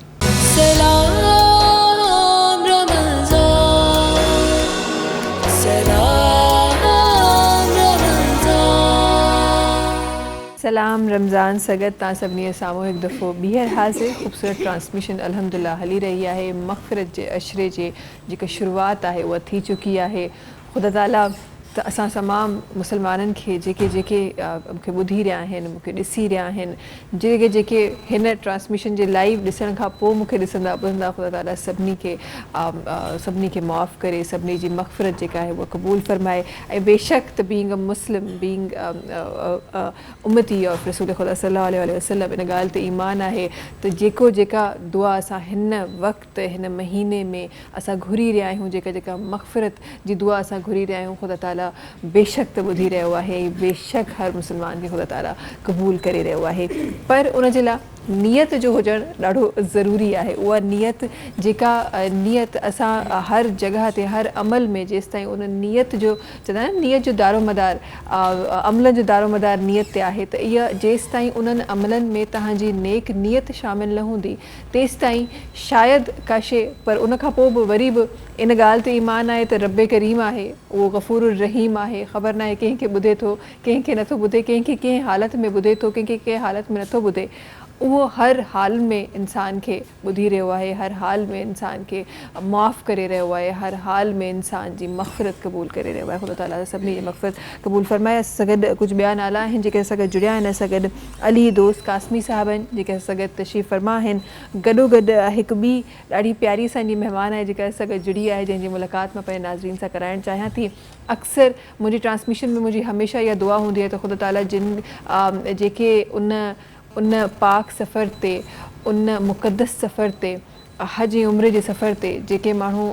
Speaker 4: सलाम रमज़ान सलाम रमज़ान
Speaker 2: सलाम रमज़ान सगत तव्हां सभिनी साम्हूं हिकु दफ़ो ॿीहर हाज़िर ख़ूबसूरत ट्रांसमिशन अल्हम्दुलिल्लाह हली रही आहे मग़फ़िरत जे अशरे जे जेका शुरूआत आहे उहा थी चुकी आहे। ख़ुदा ताला त असां तमामु मुस्लमाननि खे जेके जेके मूंखे ॿुधी रहिया आहिनि मूंखे ॾिसी रहिया आहिनि जेके जेके हिन ट्रांसमिशन जे लाइव ॾिसण खां पोइ मूंखे ॾिसंदा ॿुधंदा ख़ुदा ताला सभिनी खे माफ़ु करे सभिनी जी मग़फ़िरत जेका आहे उहा क़बूल फ़रमाए ऐं बेशक त बीइंग अ मुस्लिम बीइंग उम्मती ऑफ रसूल ख़ुदा सल्लल्लाहु अलैहि वसल्लम इन ॻाल्हि ते ईमान आहे त जेका दुआ असां हिन वक़्तु हिन महीने में असां घुरी रहिया आहियूं जेका मग़फ़िरत जी दुआ असां घुरी रहिया आहियूं ख़ुदा ताला बेशक त ॿुधी रहियो आहे बेशक हर मुस्लमान खे ख़ुदा ताला क़बूल करे रहियो आहे। पर उन जे लाइ नियत जो हुजणु ॾाढो ज़रूरी आहे। उहा नियत जेका नियत असां हर जॻह ते हर अमल में जेसि ताईं उन नियत जो चवंदा आहिनि नियत जो दारोमदार अमलनि जो दारोमदार नियत ते आहे, त इहा जेसि ताईं उन्हनि अमलनि में तव्हांजी नेक नियत शामिलु न हूंदी तेसि ताईं शायदि का शइ, पर उन खां पोइ बि वरी बि इन ॻाल्हि ते ईमान आहे त रब करीम आहे, उहो गफ़ूर रहीम आहे। ख़बर न आहे कंहिंखे ॿुधे थो, कंहिंखे नथो ॿुधे, कंहिंखे कंहिं हालत में ॿुधे थो, कंहिंखे कंहिं हालत में नथो ॿुधे। उहो हर हाल में इंसान खे ॿुधी रहियो आहे, हर हाल में इंसान खे माफ़ु करे रहियो आहे, हर हाल में इंसान जी मग़फ़िरत क़बूल करे रहियो आहे। ख़ुदा ताला सभिनी जी मग़फ़िरत क़बूल फ़रमाए। असां सां गॾु कुझु ॿिया नाला आहिनि जेके असां सां गॾु जुड़िया आहिनि। असां गॾु अली दोस्त कासमी साहिब आहिनि जेके असां सां गॾु तशरीफ़ फ़रमा आहिनि। गॾोगॾु हिकु ॿी ॾाढी प्यारी असांजी महिमान आहे जेका असां सां गॾु जुड़ी आहे, जंहिंजी मुलाक़ात मां पंहिंजे नाज़रीन सां कराइणु चाहियां थी। अक्सर मुंहिंजी ट्रांसमिशन में मुंहिंजी हमेशह इहा दुआ हूंदी आहे त ख़ुदा ताला जिन जेके उन पाक सफ़र ते, उन मुक़दस सफ़र ते, हज ऐं उम्रे जे सफ़र ते जेके माण्हू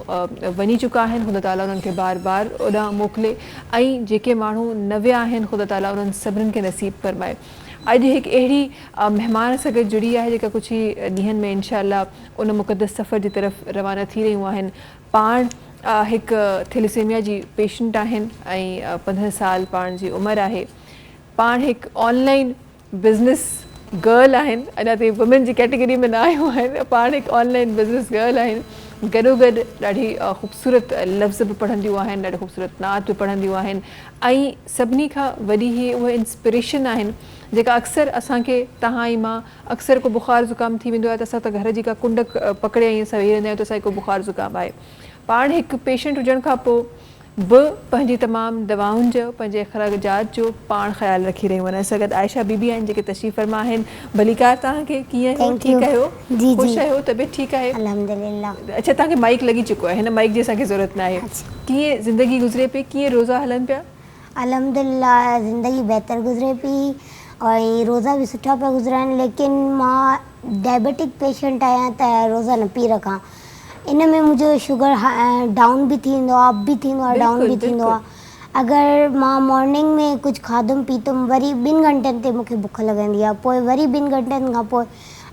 Speaker 2: वञी चुका आहिनि, ख़ुदा ताला उन्हनि खे बार बार ओॾां मोकिले, ऐं जेके माण्हू न विया आहिनि ख़ुदा ताला उन्हनि सभिनीनि खे नसीब फ़रमाए। अॼु हिकु अहिड़ी महिमान सां गॾु जुड़ी आहे जेका कुझु ई ॾींहंनि में इंशाअल्लाह उन मुक़दस सफ़र जी तरफ़ रवाना थी रहियूं आहिनि। पाण हिकु थैलेसेमिया जी पेशेंट आहिनि ऐं 15 साल पाण जी उमिरि आहे। पाण हिकु ऑनलाइन बिज़नेस गर्ल आहिनि, अञा ताईं वुमेन जी कैटेगरी में न आयूं आहिनि। पाण हिकु ऑनलाइन बिज़नेस गर्ल आहिनि। गॾोगॾु ॾाढी ख़ूबसूरत लफ़्ज़ बि पढ़ंदियूं आहिनि, ॾाढी ख़ूबसूरत नात बि पढ़ंदियूं आहिनि, ऐं सभिनी खां वॾी ही उहा इंस्पिरेशन आहिनि जेका अक्सर असांखे, तव्हां ऐं मां, अक्सर को बुख़ार ज़ुकाम थी वेंदो आहे त असां त घर जी का कुंड पकड़े ऐं असां वेही रहंदा आहियूं त असांखे को बुख़ार ज़ुकाम आहे। पाण हिकु पेशेंट हुजण खां पोइ बि पंहिंजी तमामु दवाउनि जो, पंहिंजे अख़राजात जो पाण ख़्यालु रखी रहियूं आहिनि। असां गॾु आयशा बीबी आहिनि जेके तशरीफ़ फ़रमा आहिनि। भलीकार तव्हांखे कीअं आहियो? ठीकु आहियो? ख़ुशि आहियो? तबियत ठीकु आहे?
Speaker 7: अल्हम्दुलिल्लाह।
Speaker 2: अच्छा, तव्हांखे माइक लॻी चुको आहे, हिन माइक जी असांखे ज़रूरत न आहे। कीअं ज़िंदगी गुज़रे पई, कीअं रोज़ा हलनि पिया?
Speaker 7: अल्हम्दुलिल्लाह ज़िंदगी बहितर गुज़रे पई और रोज़ा बि सुठा पिया गुज़रनि, लेकिन मां डायबिटिक पेशेंट आहियां त रोज़ा न पी रखां। इन में मुंहिंजो शुगर डाउन बि थींदो आहे, अप बि थींदो आहे, डाउन बि थींदो आहे। अगरि मां मॉर्निंग में कुझु खाधुमि पीतुमि, वरी 2 घंटनि ते मूंखे बुख लॻंदी आहे, पोइ वरी 2 घंटनि खां पोइ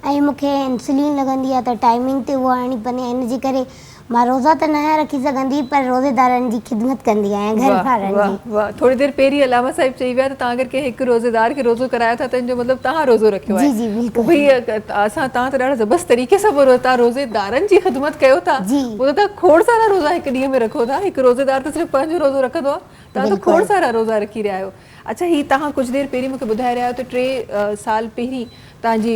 Speaker 7: ऐं मूंखे इंसुलिन लॻंदी आहे त टाइमिंग ते उहा हणणी पवंदी आहे। इन जे करे मां रोज़ा त न रखी सघंदी, पर रोज़ेदारनि जी ख़िदमत कंदी आहियां, घर वारनि जी।
Speaker 2: वाह, थोड़ी देरि पहिरीं अलामा साहिब चई विया त तव्हां अगरि कंहिं हिकु रोज़ेदार खे रोज़ो करायो था त इन जो मतिलबु तव्हां रोज़ो रखियो आहे।
Speaker 7: जी जी बिल्कुलु।
Speaker 2: भई असां तव्हां त ॾाढो ज़बरदस्त तरीक़े सां तव्हां रोज़ेदारनि जी ख़िदमत कयो था। पोइ त तव्हां खोड़ सारा रोज़ा हिकु ॾींहं में रखो था। हिकु रोज़ेदार त सिर्फ़ु पंहिंजो रोज़ो रखंदो आहे, तव्हां त खोड़ सारा रोज़ा रखी रहिया आहियो। अच्छा, हीअ तव्हां कुझु देरि पहिरीं मूंखे ॿुधाए रहिया आहियो त 3 साल पहिरीं तव्हांजी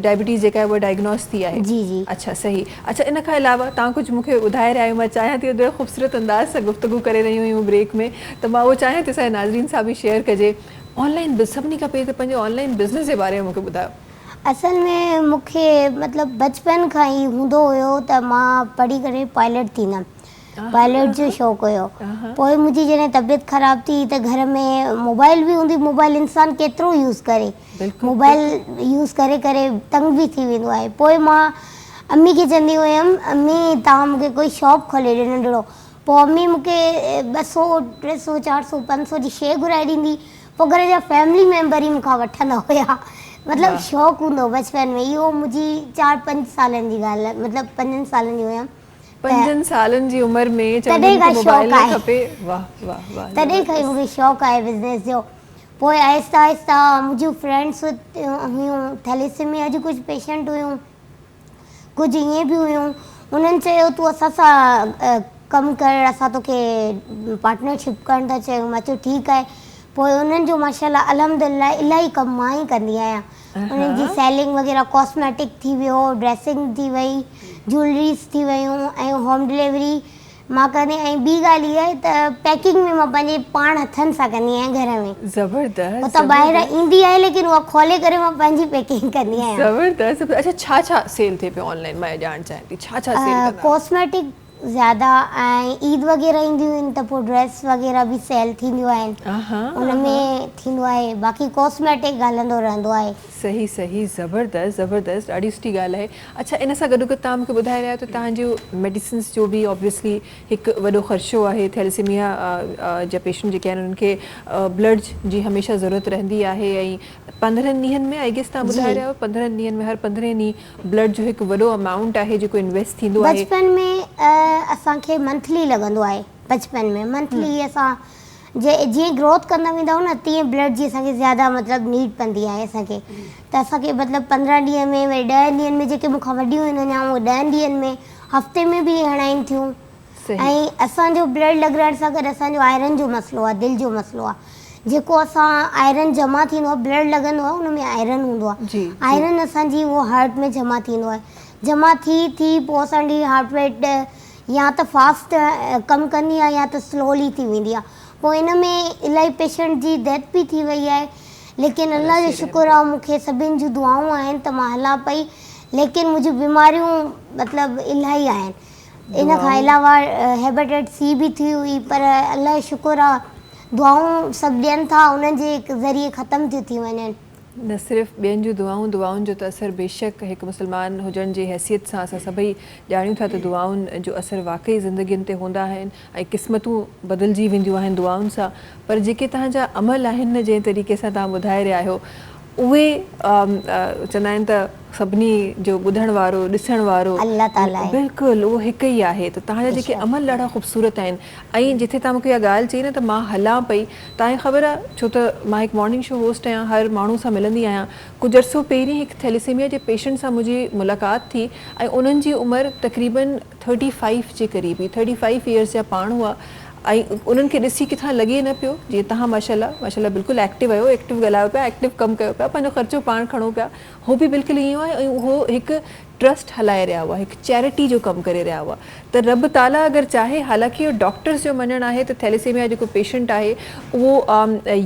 Speaker 2: डायबिटीज़ जेका आहे उहा डायग्नोस थी आहे।
Speaker 7: जी जी।
Speaker 2: अच्छा, सही। अच्छा, इन खां अलावा तव्हां कुझु मूंखे ॿुधाए रहिया आहियो, मां चाहियां थी ॾाढो ख़ूबसूरत अंदाज़ सां गुफ़्तगू करे रहियूं आहियूं ब्रेक में, त मां उहो चाहियां थी असांजे नाज़रीन सां बि शेयर कजे। ऑनलाइन सभिनी खां पहिरीं त पंहिंजे ऑनलाइन बिज़नेस जे बारे में मूंखे ॿुधायो।
Speaker 7: असल में मूंखे मतिलबु बचपन खां ई हूंदो हुयो त मां पढ़ी करे पायलट थींदमि, पायलट जो शौक़ु हुयो। पोइ मुंहिंजी जॾहिं तबियत ख़राबु थी त घर में मोबाइल बि हूंदी, मोबाइल इंसानु केतिरो यूज़ करे, मोबाइल यूज़ करे करे तंग बि थी वेंदो आहे। पोइ मां अम्मी खे चवंदी हुयमि, अम्मी तव्हां मूंखे कोई शॉप खोले ॾियो नंढिड़ो। पोइ अम्मी मूंखे 200, 300, 400, 500 जी शइ घुराए ॾींदी। पोइ घर जा फैमिली मेंबर ई मूंखां वठंदा हुया। मतिलबु शौक़ु हूंदो बचपन में। इहो मुंहिंजी 4-5 सालनि जी ॻाल्हि आहे, मतिलबु 5 सालनि जी हुयमि।
Speaker 2: 5 सालनि जी उमिरि में
Speaker 7: तॾहिं खां शौक़ु आहे,
Speaker 2: वाह वाह वाह,
Speaker 7: तॾहिं खां ई मूंखे शौक़ु आहे बिज़नेस जो। पोइ आहिस्ता आहिस्ता मुंहिंजूं फ्रेंड्स हुयूं, थैलेसेमिया जी कुझु पेशेंट हुयूं, कुझु ईअं बि हुयूं। उन्हनि चयो तूं असां सां कमु कर, असां तोखे पार्टनरशिप करणु था चयूं। मां चयो ठीकु आहे। पोइ उन्हनि जो माशाल्लाह अल्हम्दुलिल्लाह इलाही कमु मां ई कंदी आहियां। उन्हनि जी सेलिंग वग़ैरह, कॉस्मेटिक थी वियो, ड्रेसिंग थी वई, ज्वैलरीज़ थी वियूं ऐं होम डिलीवरी मां कंदी। ऐं ॿी ॻाल्हि इहा आहे त पैकिंग में मां पंहिंजे पाण हथनि सां कंदी आहियां घर में।
Speaker 2: ज़बरदस्त।
Speaker 7: उहो त ॿाहिरां ईंदी आहे लेकिन उहा खोले करे मां पंहिंजी पैकिंग कंदी आहियां।
Speaker 2: ज़बरदस्त। अच्छा, छा छा सेल थिए पियो ऑनलाइन? मां ॼाणणु चाहियां थी छा छा सेल कंदा?
Speaker 7: कॉस्मेटिक ज़्यादा ऐं ईद वग़ैरह ईंदियूं आहिनि त पोइ ड्रेस वग़ैरह बि सेल थींदियूं आहिनि, उन में थींदो आहे। बाक़ी कॉस्मेटिक हलंदो रहंदो आहे।
Speaker 2: सही सही, ज़बरदस्त ज़बरदस्त, ॾाढी सुठी ॻाल्हि आहे। अच्छा, इन सां गॾु तव्हां मूंखे ॿुधाए रहिया त तव्हांजो मेडिसिन्स जो बि ऑब्वियसली हिकु वॾो ख़र्चो आहे। थैलेसीमिया जा पेशेंट जेके आहिनि उन्हनि खे ब्लड जी हमेशह ज़रूरत रहंदी आहे ऐं 15 ॾींहंनि में आई गेस तव्हां ॿुधाए रहिया आहियो 15 ॾींहंनि में हर 15 ॾींहं ब्लड जो हिकु वॾो अमाउंट आहे जेको इन्वेस्ट थींदो आहे।
Speaker 7: बचपन में असांखे मंथली लॻंदो आहे। बचपन में मंथली असां जीअं ग्रोथ कंदा वेंदा आहियूं न तीअं ब्लड जी असांखे ज़्यादा मतिलबु नीड पवंदी आहे असांखे। त असांखे मतिलबु 15 ॾींहं में वरी 10 ॾींहंनि में जेके मूंखां वॾियूं आहिनि अञा उहे 10 ॾींहंनि में हफ़्ते में बि हणाइनि थियूं। ऐं असांजो ब्लड लॻाइण सां गॾु असांजो आयरन जो मसइलो आहे, दिलि जो मसइलो आहे। जेको असां आयरन जमा थींदो आहे, ब्लड लॻंदो आहे उन में आयरन हूंदो आहे। आयरन असांजी उहो हार्ट में जमा थींदो आहे। जमा थी पोइ असांजी हार्ट रेट या त फास्ट कमु कंदी आहे या त स्लोली थी वेंदी आहे। पोइ इन में इलाही पेशेंट जी डेथ बि थी वई आहे। लेकिन अल्लाह जो शुक्र आहे मूंखे सभिनि जूं दुआऊं आहिनि त मां हलां पई। लेकिन मुंहिंजूं बीमारियूं मतिलबु इलाही आहिनि। इन खां अलावा हेपेटाइटिस सी बि थी हुई, पर अल्लाह जो शुक्र आहे दुआऊं सभु ॾियनि था, उन्हनि जे ज़रिए ख़तमु थियूं थी वञनि।
Speaker 2: न सिर्फ़ु ॿियनि जूं दुआउनि जो त असरु बेशक हिकु मुस्लमान हुजण जी हैसियत सां असां सभई ॼाणियूं था त दुआउनि जो असरु वाक़ई ज़िंदगियुनि ते हूंदा आहिनि ऐं क़िस्मतूं बदिलजी वेंदियूं आहिनि दुआउनि सां। पर जेके तव्हांजा अमल आहिनि न जंहिं तरीक़े सां तव्हां ॿुधाए रहिया आहियो उहे चवंदा आहिनि त सभिनी जो ॿुधण वारो ॾिसण वारो
Speaker 7: अल्लाह ताला आहे।
Speaker 2: बिल्कुलु उहो हिकु ई आहे। त तव्हांजा जेके अमल ॾाढा ख़ूबसूरत आहिनि। ऐं जिथे तव्हां मूंखे इहा ॻाल्हि चई न त मां हलां पई, तव्हांखे ख़बर आहे छो त मां हिकु मॉर्निंग शो होस्ट आहियां, हर माण्हू सां मिलंदी आहियां। कुझु अर्सो पहिरीं हिकु थैलेसीमिया जे पेशेंट सां मुंहिंजी मुलाक़ात थी ऐं उन्हनि जी उमिरि तक़रीबन 35 जे क़रीब, 35 ईयर्स जा पाण हुआ। ऐं उन्हनि खे ॾिसी किथां लॻे न पियो जीअं तव्हां माशाल्लाह बिल्कुलु एक्टिव आहियो, एक्टिव ॻाल्हायो पिया, एक्टिव कमु कयो पिया, पंहिंजो ख़र्चो पाण खणो पिया। उहो बि बिल्कुलु ईअं आहे ऐं उहो हिकु ट्रस्ट हलाए रहिया हुआ, हिकु चैरिटी जो कमु करे रहिया हुआ। त रब ताला अगरि चाहे, हालांकि इहो डॉक्टर्स जो मञणु आहे त थैलेसीमिया जेको पेशेंट आहे उहो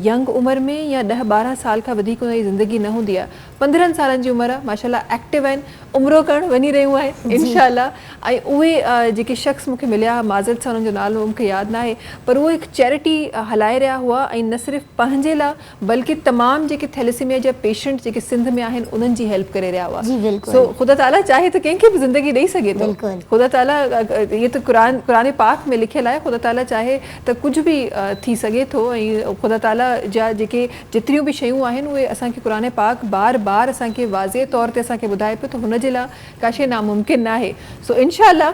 Speaker 2: यंग उमिरि में या 10-12 साल खां वधीक उनजी ज़िंदगी न हूंदी आहे। 15 सालनि जी उमिरि आहे, माशाल्लाह एक्टिव आहिनि, उमिरो करणु वञी रहियूं आहिनि इंशाल्लाह। ऐं उहे जेके शख़्स मूंखे मिलिया, माज़रत सां हुननि जो नालो मूंखे यादि न आहे, पर उहे हिकु चैरिटी हलाए रहिया हुआ ऐं न सिर्फ़ु पंहिंजे लाइ बल्कि तमामु जेके थैलेसीमिया जा पेशेंट जेके सिंध में आहिनि उन्हनि जी हेल्प करे रहिया हुआ। सो ख़ुदा ताला चाहे त कंहिंखे बि ज़िंदगी ॾेई सघे थो। ख़ुदा ताला इहे त क़ुरान पाक में लिखियलु आहे, ख़ुदा ताला चाहे त कुझु बि थी सघे थो। ऐं ख़ुदा ताला जा जेके जेतिरियूं बि शयूं आहिनि उहे असांखे क़ुरान पाक बार बार असांखे वाज़े तौर ते असांखे ॿुधाए पियो त हुनजे लाइ का शइ नामुमकिन न आहे। सो इंशाल्लाह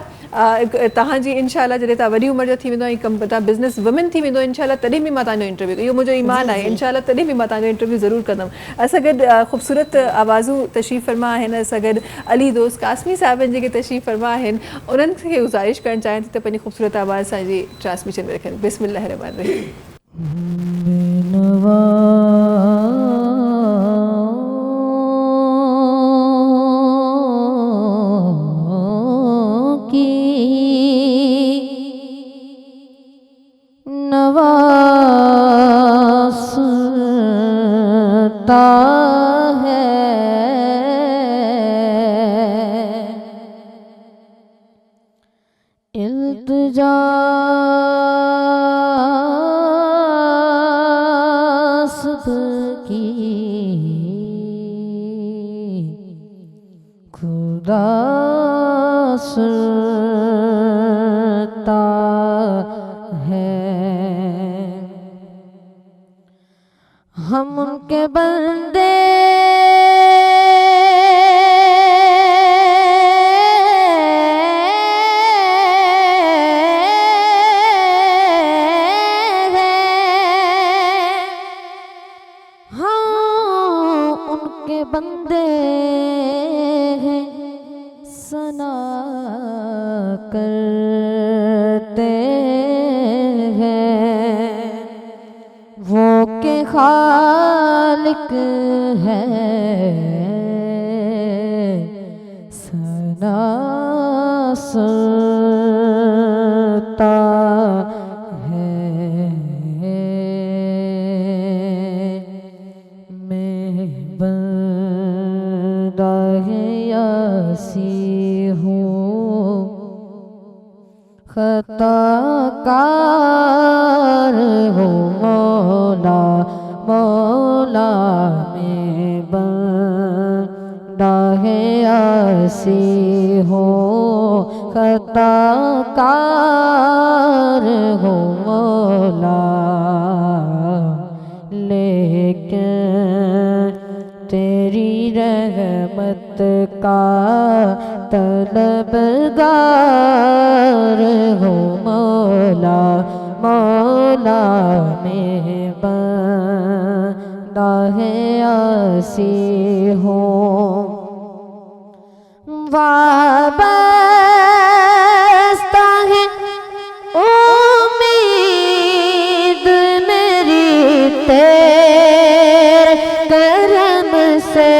Speaker 2: तव्हांजी इंशाल्लाह जॾहिं तव्हां वॾी उमिरि जा थी वेंदो ऐं तव्हां बिज़नेस वुमेन थी वेंदो इंशाल्लाह, तॾहिं बि मां तव्हांजो इंटरव्यू, इहो मुंहिंजो ईमान आहे, इंशाल्लाह तॾहिं बि मां तव्हांजो इंटरव्यू ज़रूरु कंदमि। असां गॾु ख़ूबसूरत आवाज़ूं तशरीफ़ फरमा आहिनि, असां गॾु अली दोस्त कासमी साहिबनि जेके तशरीफ़ फरमा आहिनि, उन्हनि खे गुज़ारिश करणु चाहियां थी त पंहिंजी ख़ूबसूरत आवाज़ असांजी ट्रांसमिशन में रखनि। बिस्मिल्लाह रहमान रहीम।
Speaker 1: नवासता है इल्तिजा सबकी खुदा सुनता है। हम उनके बंदे बंदे हैं, सना करते हैं वो के खालिक है, सना सुनता है। यासी हूँ आसी हो खताकार हो मौला, लेकिन तेरी रहमत का तलबगार हो मौला, मौला में बंदा है आसी हो। वाबस्ता है उम्मीद मेरी तेरे करम से,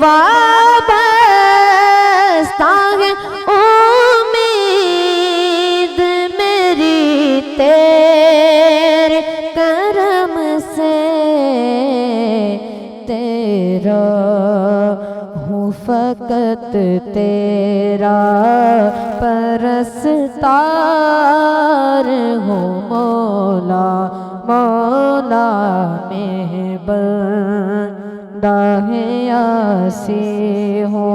Speaker 1: वाबस्ता है उम्मीद मेरी तेरे करम से, तेरा हूँ फकत तेरा परस्तार हो मौला, मौला में बंदा है आसी हो।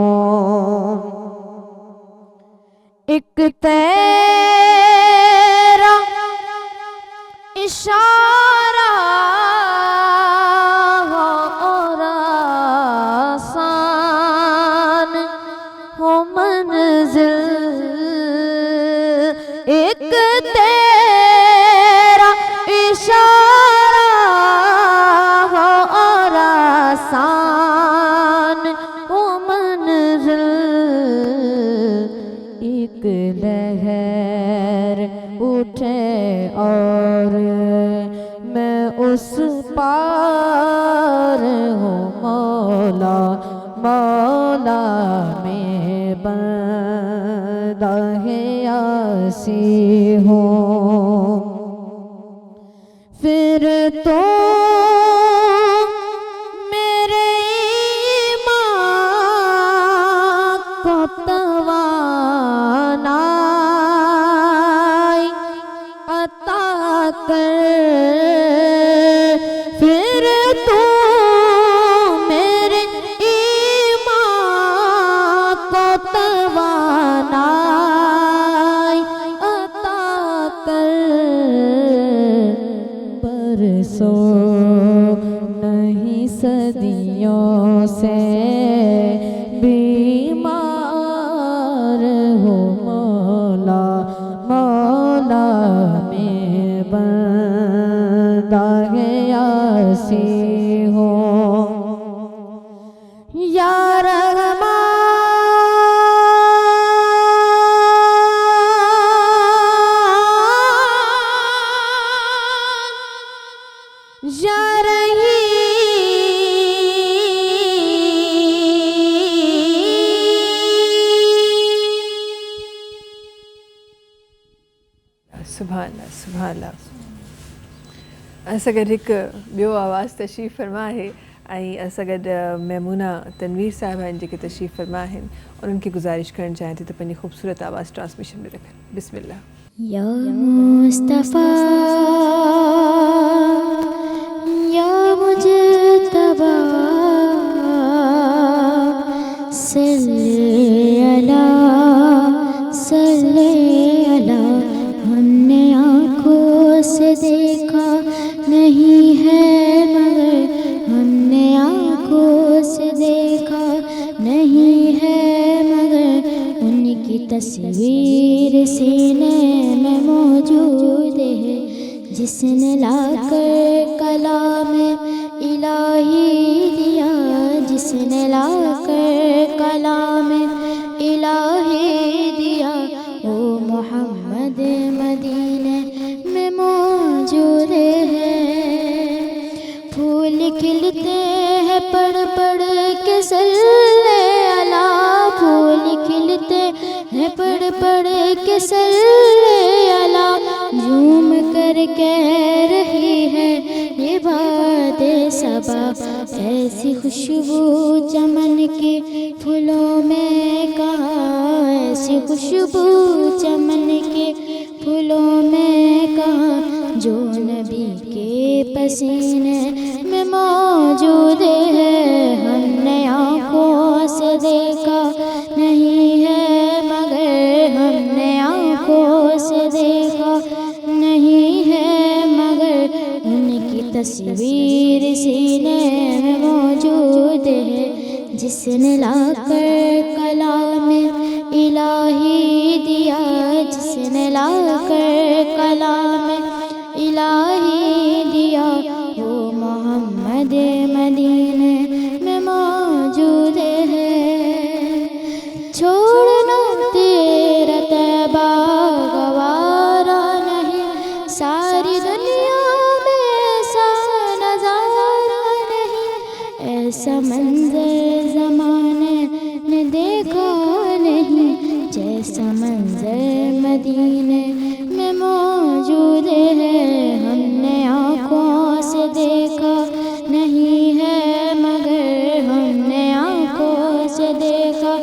Speaker 1: एक तेरा इशारा हो और आसान हो मंजिल, एक तेरा इशारा हो और आसान हो मंजिल, एक लहर उठे और मैं उस पार हूँ मौला, मौला में बंदा है आसी हो। फिर तो मेरे ईमान को तवानाई अता कर, फिर तो मेरे ईमान को तवानाई अता कर, बरसों नहीं सदियों से बीमार हो मौला, मौला में बंदा है आसी हो। या रहमान या
Speaker 2: सुभान अल्लाह, सुभान अल्लाह। असां गॾु हिकु ॿियो आवाज़ तशरीफ़ फरमा आहे ऐं असां गॾु मैमूना तनवीर साहिबा आहिनि जेके तशरीफ़ फरमा आहिनि, उन्हनि खे गुज़ारिश करणु चाहियां थी त पंहिंजी ख़ूबसूरत आवाज़ ट्रांसमिशन में रखनि। बिस्मिल्लाह।
Speaker 8: या मुस्तफ़ा या मुजतबा सल्ले अला हमने आँखों से देखा नहीं है मगर, हमने आँखों से देखा नहीं है मगर, उनकी तस्वीर सीने में मौजूद है, जिसने लाकर कलाम इलाही दिया, जिसने लाकर कलाम इलाही दिया, वो मोहम्मद मदीने में मौजूद है। फूल खिलते हैं पढ़ पढ़ के सल्ले अला, फूल खिलते हैं पढ़ पढ़ के सल्ले अला, झूम कर कह रही है ये बात सबा, ऐसी खुशबू चमन के फूलों में कहाँ, ऐसी खुशबू चमन के फूलों में कहाँ, जो नबी के पसीने में मौजूद है। हमने आँखों तस्वीर सीने में मौजूद है, जिसने लाकर कलाम इलाही दिया, जिसने लाकर कलाम इलाही दिया, वो मोहम्मद मदीने में मौजूद है। छोड़ना तेरा तैबा गवारा नहीं, सारी दुनिया में ऐसा नजारा नहीं, ऐसा मंजर ज़माने ने देखा नहीं, जैसा मंजर मदीने में मौजूद है। हमने आँखों से देखा नहीं है, मगर हमने आँखों से देखा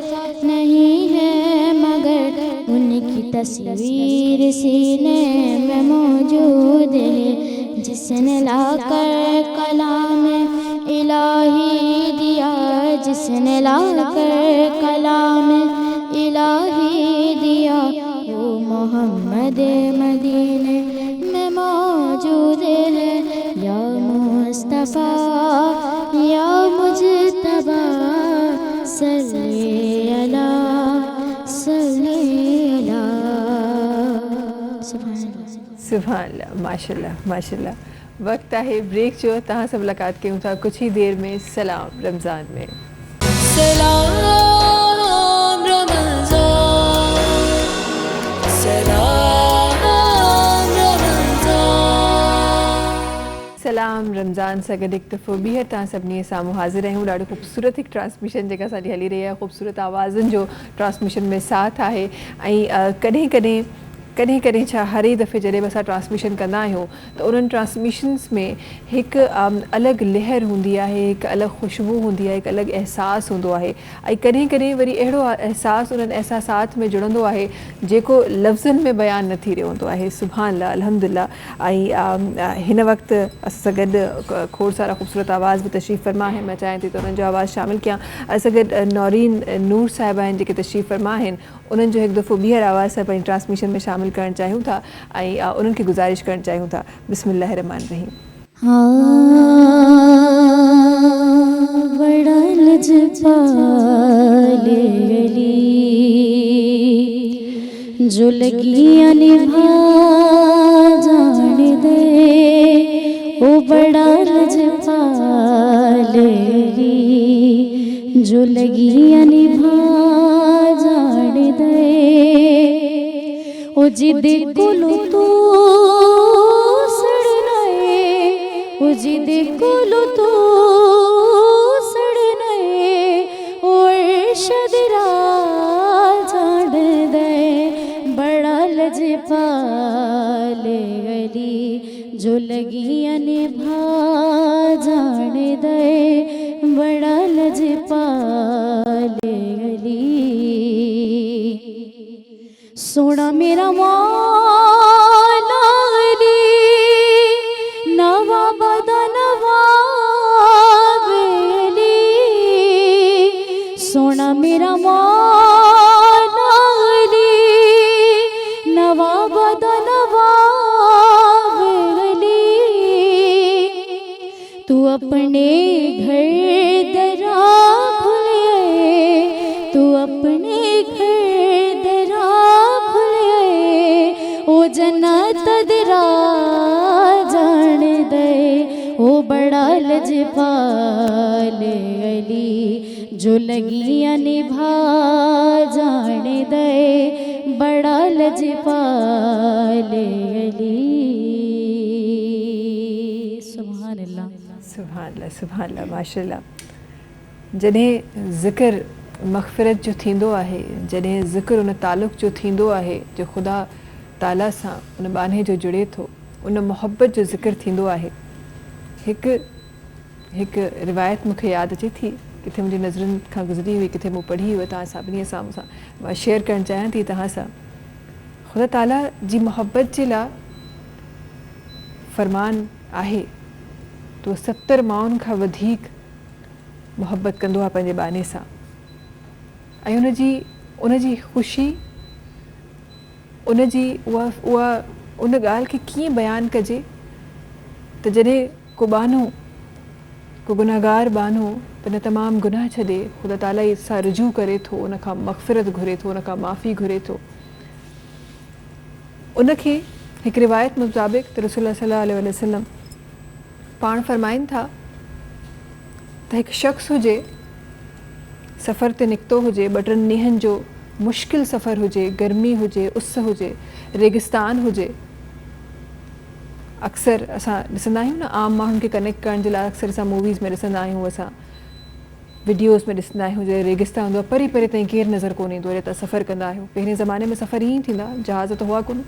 Speaker 8: नहीं है, मगर उनकी तस्वीर सीने में मौजूद है, जिसने लाकर कलाम इलाही दिया, जिसने लाकर कलाम इलाही दिया, वो मोहम्मद मदीने में मौजूद है। या मुस्तफ़ा या मुजतबा सल्ली अला सल्ली अला।
Speaker 2: सुभान अल्लाह, माशाल्लाह माशाल्लाह। वक्त आहे ब्रेक जो, तव्हां सां मुलाक़ात कयूं था कुछ ही देर में सलाम रमज़ान में।
Speaker 4: सलाम रमज़ान, सलाम रमज़ान।
Speaker 2: सलाम रमज़ान सां गॾु हिकु दफ़ो ॿीहर तव्हां सभिनी साम्हूं हाज़िर आहियूं। ॾाढो ख़ूबसूरत हिकु ट्रांसमिशन जेका असांजी हली रही आहे, ख़ूबसूरत आवाज़ुनि जो ट्रांसमिशन में साथ आहे। ऐं कॾहिं कॾहिं छा हर ई दफ़े जॾहिं बि असां ट्रांसमिशन कंदा आहियूं त उन्हनि ट्रांसमिशन्स में हिकु अलॻि लहर हूंदी आहे, हिकु अलॻि ख़ुशबू हूंदी आहे, हिकु अलॻि अहसासु हूंदो आहे। ऐं कॾहिं कॾहिं वरी अहिड़ो अहसासु उन्हनि अहसासात में जुड़ंदो आहे जेको लफ़्ज़नि में बयानु न थी रहियो हूंदो आहे। सुभान अल्लाह, अल्हम्दुलिल्लाह। ऐं हिन वक़्तु असां सां गॾु खोड़ सारा ख़ूबसूरत आवाज़ बि तशरीफ़ फरमा आहिनि। मां चाहियां थी त उन्हनि जो आवाज़ु शामिलु कयां। असां गॾु नौरीन नूर साहिबा आहिनि जेके तशरीफ़ फरमा आहिनि। उन्हनि जो हिकु दफ़ो ॿीहर आवाज़ सां पंहिंजी ट्रांसमिशन में शामिलु करणु चाहियूं था ऐं उन्हनि खे गुज़ारिश करणु चाहियूं था। बिस्मिल्लाह रहमान रहीम।
Speaker 8: बड़ा लजपाले जो लगियां निभा जान दे, ओ बड़ा लजपाले जो लगियां निभा जान दे, ओ जिदे कोलो तो सड़नाए, ओ जिदे कोलो तो सड़नाए, ओ अर्शदरा जान दे, बड़ा लजपाले गली जो लगियां निभा जान दे, बड़ा लजपाले गली। सोना मेरा मौला अली नवाब दा नवाब अली, सोना मेरा मौला अली नवाब दा नवाब अली, तू अपने घर दरा भुले, तू अपने घर दरा ओ जन्नत दरा जान दे, ओ बड़ा लजपाले अली जो लगियां निभा जान दे, बड़ा लजपाले अली। सुभान अल्लाह,
Speaker 2: सुभान अल्लाह, सुभान अल्लाह, माशाल्लाह। जॾहिं ज़िक्र मग़फ़िरत जो थींदो आहे, जॾहिं ज़िक्र उन तालुक़ जो थींदो आहे जो ख़ुदा ताला सां उन बाने जो जुड़े थो, उन मोहब्बत जो ज़िक्र थींदो आहे। हिकु रिवायत मूंखे यादि अचे थी, किथे मुंहिंजी नज़रुनि खां गुज़री हुई, किथे मूं पढ़ी हुई, तव्हां सभिनी सां मां शेयर करणु चाहियां थी तव्हां सां। ख़ुदा ताला जी मोहब्बत जे लाइ फ़रमान आहे तो 70 माण्हुनि खां वधीक मोहब्बत कंदो आहे पंहिंजे बाने सां। ऐं उनजी ख़ुशी, उन ॻाल्हि खे कीअं बयानु कजे त जॾहिं को बानो को गुनाहगार बानो पंहिंजा तमामु गुनाह छॾे ख़ुदा ताला सां रुजू करे थो, उन खां मग़फ़िरत घुरे थो, उन खां माफ़ी घुरे थो। उनखे हिकु रिवायत मुताबिक़ त रसूल सल्लल्लाहु अलैहि वसल्लम पाण फरमाइनि था त हिकु शख़्स हुजे, सफ़र ते निकितो हुजे, 2-3 ॾींहंनि जो मुश्किल सफ़र हुजे, गर्मी हुजे, उस हुजे, रेगिस्तान हुजे। अक्सर असां ॾिसंदा आहियूं न, आम माण्हुनि खे कनेक्ट करण जे लाइ अक्सर असां मूवीज़ में ॾिसंदा आहियूं, असां वीडियोज़ में ॾिसंदा आहियूं, जो रेगिस्तान हूंदो आहे, परे परे ताईं केरु नज़र कोन ईंदो आहे, तव्हां सफ़र कंदा आहियो। पहिरें ज़माने में सफ़र ईअं ई थींदा, जहाज़ त हुआ कोन।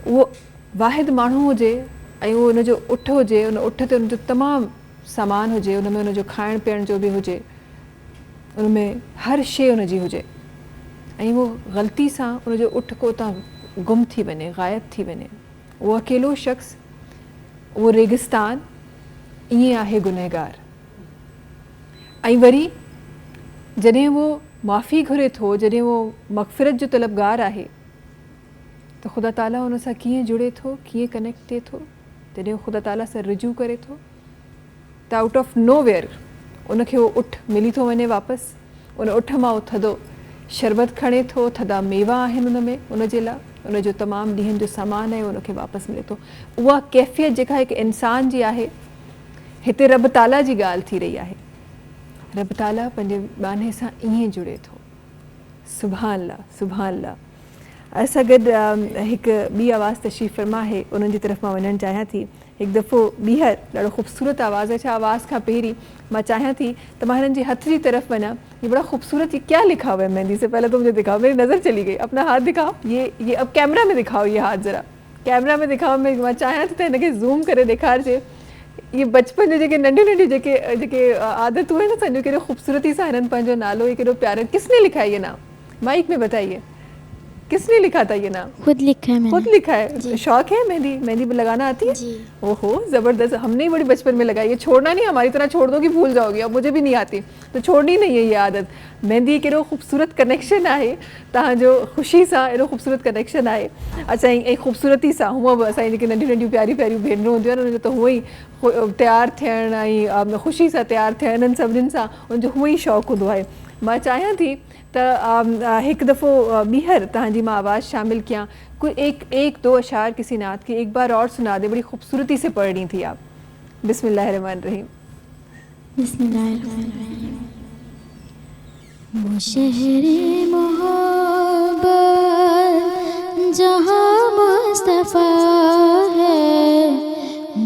Speaker 2: उहो वाहिद माण्हू हुजे ऐं उहो उनजो उठ हुजे, उन उठ ते उनजो तमामु सामान हुजे, उन में उनजो खाइण पीअण जो बि हुजे, उन में हर शइ उनजी हुजे, ऐं उहो ग़लती सां उनजो उठ को उतां गुम थी वञे, ग़ाइबु थी वञे। उहो अकेलो शख़्स, उहो रेगिस्तान, ईअं आहे गुनहगार। ऐं वरी जॾहिं उहो माफ़ी घुरे थो, जॾहिं उहो मग़फ़िरत जो तलबगार आहे, त ख़ुदा ताला उन सां कीअं जुड़े थो, कीअं कनेक्ट थिए थो। जॾहिं उहो ख़ुदा ताला सां रुजू करे थो त आउट ऑफ नोवेयर उनखे उहो उठ मिली थो वञे वापसि। उन उठ मां उहो थधो शरबत खणे थो, थधा मेवा आहिनि उन में, उनजे लाइ उनजो तमामु ॾींहंनि जो सामान आहे, उनखे वापसि मिले थो। उहा कैफ़ियत जेका हिकु इंसान जी आहे, हिते रब ताला जी ॻाल्हि थी रही आहे। रब ताला पंहिंजे बाने सां ईअं जुड़े थो। सुभान अल्लाह, सुभान अल्लाह। असां गॾु हिकु ॿी आवाज़ तशरीफ़ फ़रमा आहे, उन्हनि जी तरफ़ मां वञणु चाहियां थी। हिकु दफ़ो ॿीहर ॾाढो ख़ूबसूरत आवाज़ है। अच्छा, आवाज़ खां पहिरीं मां चाहियां थी त मां हिननि जे हथ जी तरफ़ वञा। ये बड़ा खूबसूरत, ये क्या लिखा हुआ है मेहंदी से? पहले तो मुझे दिखाओ, मेरी नज़र चली गई। अपना हाथ दिखाओ, ये अब कैमरा में दिखाओ, ये हाथ ज़रा कैमरा में दिखाओ। मां चाहियां थी त हिनखे ज़ूम करे ॾेखारिजे। ये बचपन जो जेके नंढियूं नंढियूं जेके आदतूं आहिनि असांजो, केॾो ख़ूबसूरती सां हिननि पंहिंजो नालो, ये केॾो प्यारो। किसने लिखा है ये नाम? माइक में बताइए, किसने लिखा था ये नाम?
Speaker 8: खुद लिखा है मैंने।
Speaker 2: खुद लिखा है। शौक है मेहंदी? मेहंदी लगाना आती है?
Speaker 8: जी।
Speaker 2: ओहो, ज़बरदस्त। हमने ही बड़ी बचपन में लगाई है। छोड़ना नहीं, हमारी तरह छोड़ दोगी भूल जाओगी। अब मुझे भी नहीं आती तो छोड़नी नहीं है ये आदत। मेहंदी केॾो ख़ूबसूरत कनेक्शन आहे तव्हांजो, ख़ुशी सां एॾो ख़ूबसूरत कनेक्शन आहे। अच्छा, ऐं ख़ूबसूरती सां हूअं बि असांजी जेके नंढियूं नंढियूं प्यारियूं प्यारियूं भेनरूं हूंदियूं आहिनि, उनजो त हूअं ई तयारु थियणु ऐं ख़ुशी सां तयारु थियणु, इन्हनि सभिनीनि सां उनजो हूअं ई शौक़ु हूंदो आहे। मां चाहियां थी त हिकु दफ़ो ॿीहर तव्हांजी मां आवाज़ शामिल कयां। कोई एक दो अशार किसी नात की एक बार और सुना दे, बड़ी खूबसूरती से पढ़नी थी आप। बिस्मिल्लाहिर्रहमानिर्रहीम।
Speaker 8: बिस्मिल्लाहिर्रहमानिर्रहीम। वो शहरे मोहब्बत जहाँ मुस्तफ़ा है,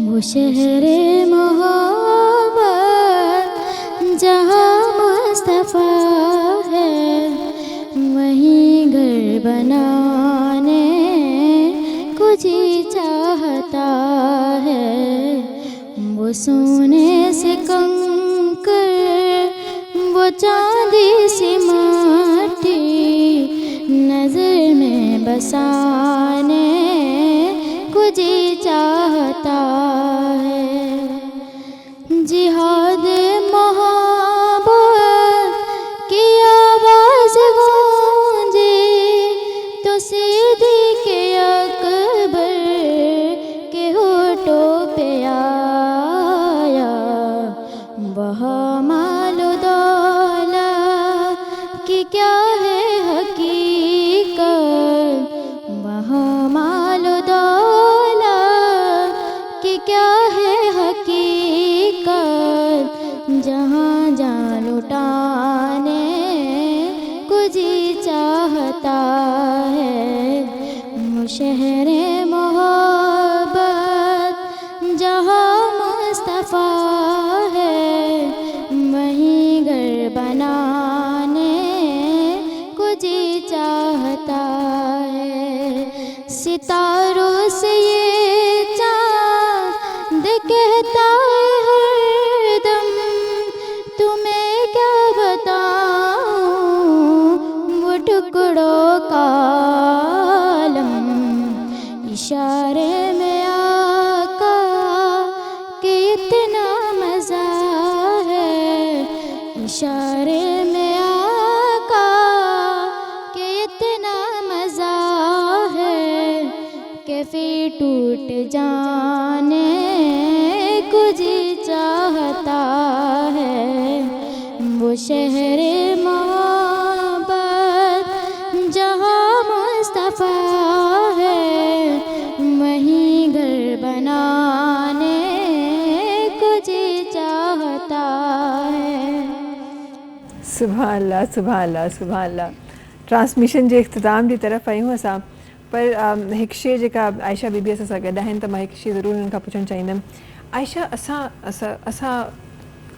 Speaker 8: वो शहरे मोहब्बत जहाँ मुस्तफ़ा है, वहीं घर बनाने को जी चाहता है। वो सोने से कंकर, वो चांदी सी माटी, नजर में बसाने को जी चाहता है। जिहाद मोहब्बत की आवाज़ गूंजे तो सिद्दीक़ अकबर के होठों पे आया। वहाँ मालो दौलत की क्या है हकीकत, वहाँ मालो दौलत की क्या है हकीकत, जहाँ जान लुटाने को जी चाहता है। वो शहरे मोहब्बत जहाँ मुस्तफ़ा है, वहीं घर बनाने को जी चाहता है। सितारों से ये चाँद कहता है हरदम, तुम्हें क्या बताऊं वो टुकड़ों का आलम। इशारे में आका के इतना मज़ा है, इशारे में आका के इतना मज़ा है, कि फिर टूट जाने वो शहर मोहब्बत जहाँ मुस्तफ़ा है, वहीं घर बनाने को जी चाहता है।
Speaker 2: सुभान अल्लाह, सुभान अल्लाह, सुभान अल्लाह। ट्रांसमिशन जे इख़्तिताम जी तरफ़ आहियूं असां, पर हिकु शइ जेका आयशा बीबी असां सां गॾु आहिनि त मां हिकु शइ ज़रूरु हुननि खां पुछणु चाहींदमि। आयशा, असां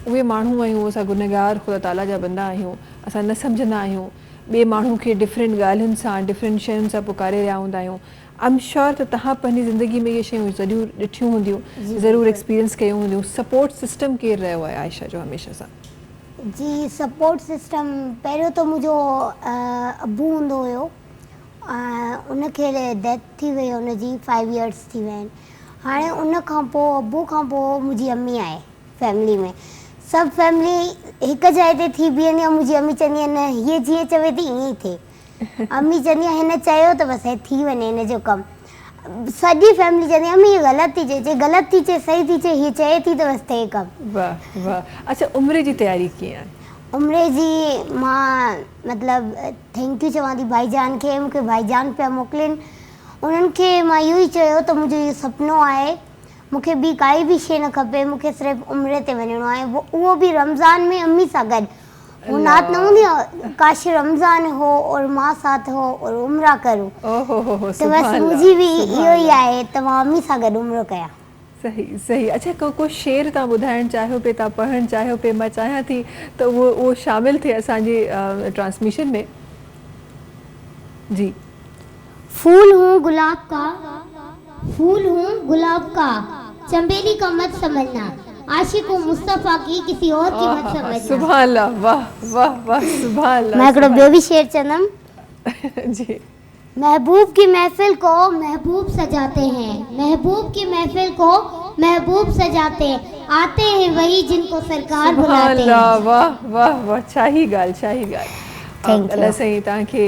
Speaker 2: उहे माण्हू आहियूं, असां गुनहगार ख़ुदा ताला जा बंदा आहियूं, असां न सम्झंदा आहियूं, ॿिए माण्हू खे डिफरेंट ॻाल्हियुनि सां डिफरेंट शयुनि सां पुकारे रहिया हूंदा आहियूं। आई एम श्योर त तव्हां पंहिंजी ज़िंदगी में इहे शयूं ज़रूरु ॾिठियूं हूंदियूं, ज़रूरु एक्सपीरियंस कयूं हूंदियूं। सपोर्ट सिस्टम केरु रहियो आहे आयशा जो हमेशह सां?
Speaker 7: जी, सपोर्ट सिस्टम पहिरियों त मुंहिंजो अबू हूंदो हुयो, उनखे डेथ थी वई, हुनजी 5 इयर्स थी विया आहिनि। हाणे उन खां पोइ अबू खां पोइ मुंहिंजी अम्मी आहे फैमिली में। सभु फैमिली हिकु जाइ ते थी बीहंदी आहे। मुंहिंजी अम्मी चवंदी आहे न, हीअ जीअं चवे थी ईअं ई थिए। अम्मी चवंदी आहे हिन चयो त बसि हे थी वञे हिन जो कमु। सॼी फैमिली चवंदी आहे अम्मी हीअ ग़लति थी चए, ग़लति थी चए, सही थी चए, हीअ चए थी त बसि थिए कमु।
Speaker 2: वाह वाह। अच्छा, उमिरि जी तयारी कीअं आहे?
Speaker 7: उमिरि जी मां मतिलबु थैंक यू चवां थी भाईजान खे, मूंखे भाईजान पिया मोकिलिनि। उन्हनि खे मां इहो ई चयो त मुंहिंजो इहो सुपिनो आहे, मूंखे ॿी काई बि शइ न खपे, मूंखे सिर्फ़ु उमिरि ते वञिणो आहे, उहो बि रमज़ान में अम्मी सां गॾु। वो नात न हूंदी आहे, काश रमज़ान हो और मां साथ हो और उम्रा करूं। त बसि मुंहिंजी बि इहो ई आहे त मां अम्मी सां गॾु उम्रो कयां।
Speaker 2: सही सही। अच्छा, को शेर तव्हां ॿुधाइणु चाहियो पिए, तव्हां पढ़णु चाहियो पिए? मां चाहियां थी त उहो शामिलु थिए असांजे ट्रांसमिशन में। जी।
Speaker 9: फूल हूँ गुलाब का, फूल हूँ गुलाब का, चंबेली का मत समझना, आशिक हूँ मुस्तफ़ा की, किसी और की मत समझना।
Speaker 2: सुभान अल्लाह, वाह वाह वाह, सुभान अल्लाह।
Speaker 7: मैं हिकिड़ो ॿियो बि शेर चवंदमि।
Speaker 2: जी।
Speaker 9: महबूब की महफिल को महबूब सजाते हैं, महबूब की महफिल को महबूब सजाते हैं, आते हैं वही जिनको सरकार बुलाते हैं।
Speaker 2: वाह वाह वाह, शाही ॻाल्हि, शाही ॻाल्हि। अल्लाह साईं तव्हांखे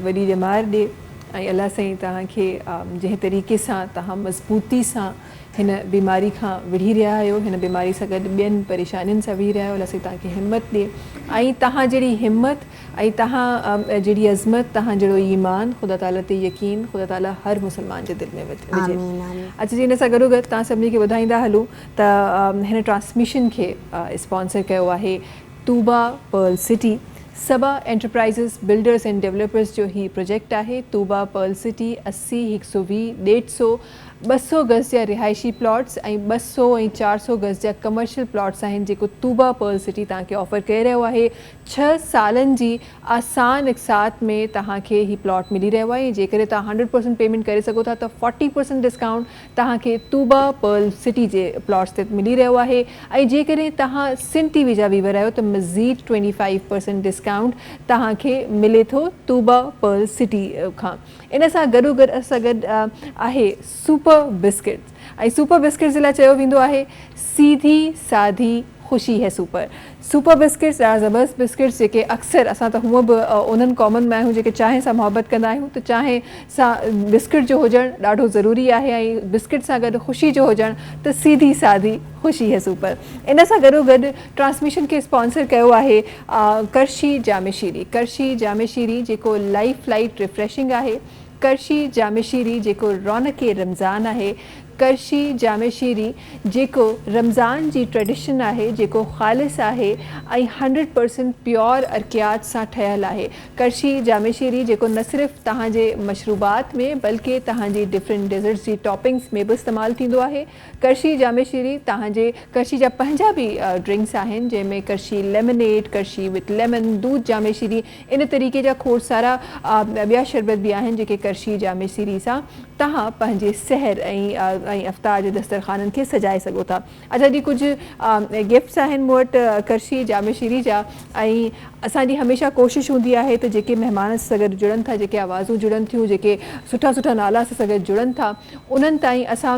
Speaker 2: वॾी ॼमार ॾे, ऐं अल्लाह साईं तव्हांखे जंहिं तरीक़े सां तव्हां मज़बूती सां हिन बीमारी खां विढ़ी रहिया आहियो, हिन बीमारी सां गॾु ॿियनि परेशानियुनि सां विढ़ी रहिया आहियो, अल्लाह साईं तव्हांखे हिमत ॾे। ऐं तव्हां जहिड़ी हिमत ऐं तव्हां जहिड़ी अज़मत, तव्हां जहिड़ो ईमान, ख़ुदा ताला ते यकीन ख़ुदा ताला हर मुस्लमान जे दिलि में विझे। अच्छा जी, हिन सां गॾोगॾु तव्हां सभिनी खे ॿुधाईंदा हलूं त हिन ट्रांसमिशन खे स्पॉन्सर कयो आहे Tooba Pearl City. Saba enterprises builders and developers जो ही प्रोजेक्ट आहे। तूबा पर्ल सिटी 80, 120, 150, 200 गज़ जा रिहाइशी प्लॉट्स ऐं 200 ऐं 400 गज़ जा कमर्शियल प्लॉट्स आहिनि, जेको तूबा पर्ल सिटी तव्हांखे ऑफर करे रहियो आहे। 6 सालनि जी आसान इक़सात में तव्हांखे ही प्लॉट मिली रहियो आहे। जेकॾहिं तव्हां 100% पेमेंट करे सघो था त 40% डिस्काउंट तव्हांखे तूबा पर्ल सिटी जे प्लॉट्स ते मिली रहियो आहे। ऐं जेकॾहिं तव्हां सिन टीवी जा वीवर आहियो त मज़ीद 25% डिस्काउंट तव्हांखे मिले थो तूबा पर्ल सिटी खां। इन सां गॾोगॾु असां गॾु आहे सुपर बिस्किट्स, ऐं सुपर बिस्किट्स जे लाइ चयो वेंदो आहे सीधी सादी ख़ुशी है सुपर। सुपर बिस्किट्स ॾाढा ज़बरदस्त बिस्किट्स जेके अक्सर असां त हूअं बि उन्हनि क़ौमनि में आहियूं जेके चांहि सां मुहबत कंदा आहियूं, त चांहि सां बिस्किट जो हुजणु ॾाढो ज़रूरी आहे, ऐं बिस्किट सां गॾु ख़ुशी जो हुजणु त सीधी सादी ख़ुशी है सुपर। इन सां गॾोगॾु ट्रांसमिशन खे स्पॉन्सर कयो आहे करशी जामे शीरी। करशी जामे शीरी जेको लाइफ लाइट रिफ्रेशिंग आहे, करशी जामे शीरी जेको रौनक रमज़ान आहे, करशी जामे शीरी जेको रमज़ान जी ट्रेडिशन आहे, जेको ख़ालिस आहे ऐं 100% प्योर अर्कियात सां ठहियलु आहे। करशी जामे शीरी जेको न सिर्फ़ु तव्हांजे मशरूबात में बल्कि तव्हांजी डिफरेंट डेज़र्ट्स जी टॉपिंग्स में बि इस्तेमालु थींदो आहे। करशी जामे शीरी तव्हांजे करशी जा पंहिंजा बि ड्रिंक्स आहिनि, जंहिंमें करशी लेमनेड, करशी विथ लेमन, दूध जामे शीरी, इन तरीक़े जा खोड़ सारा ॿिया शरबत बि आहिनि जेके करशी जामे शीरी सां तव्हां पंहिंजे सहर ऐं अफ़्तार जे दस्तरख़ाननि खे सजाए सघो था। अच्छा जी, कुझु गिफ्ट्स आहिनि मूं वटि करशी जामे शीरी जा, ऐं असांजी हमेशह कोशिशि हूंदी आहे त जेके महिमान सां गॾु जुड़नि था, जेके आवाज़ूं जुड़नि थियूं, जेके सुठा सुठा नाला सां गॾु जुड़नि था, उन्हनि ताईं असां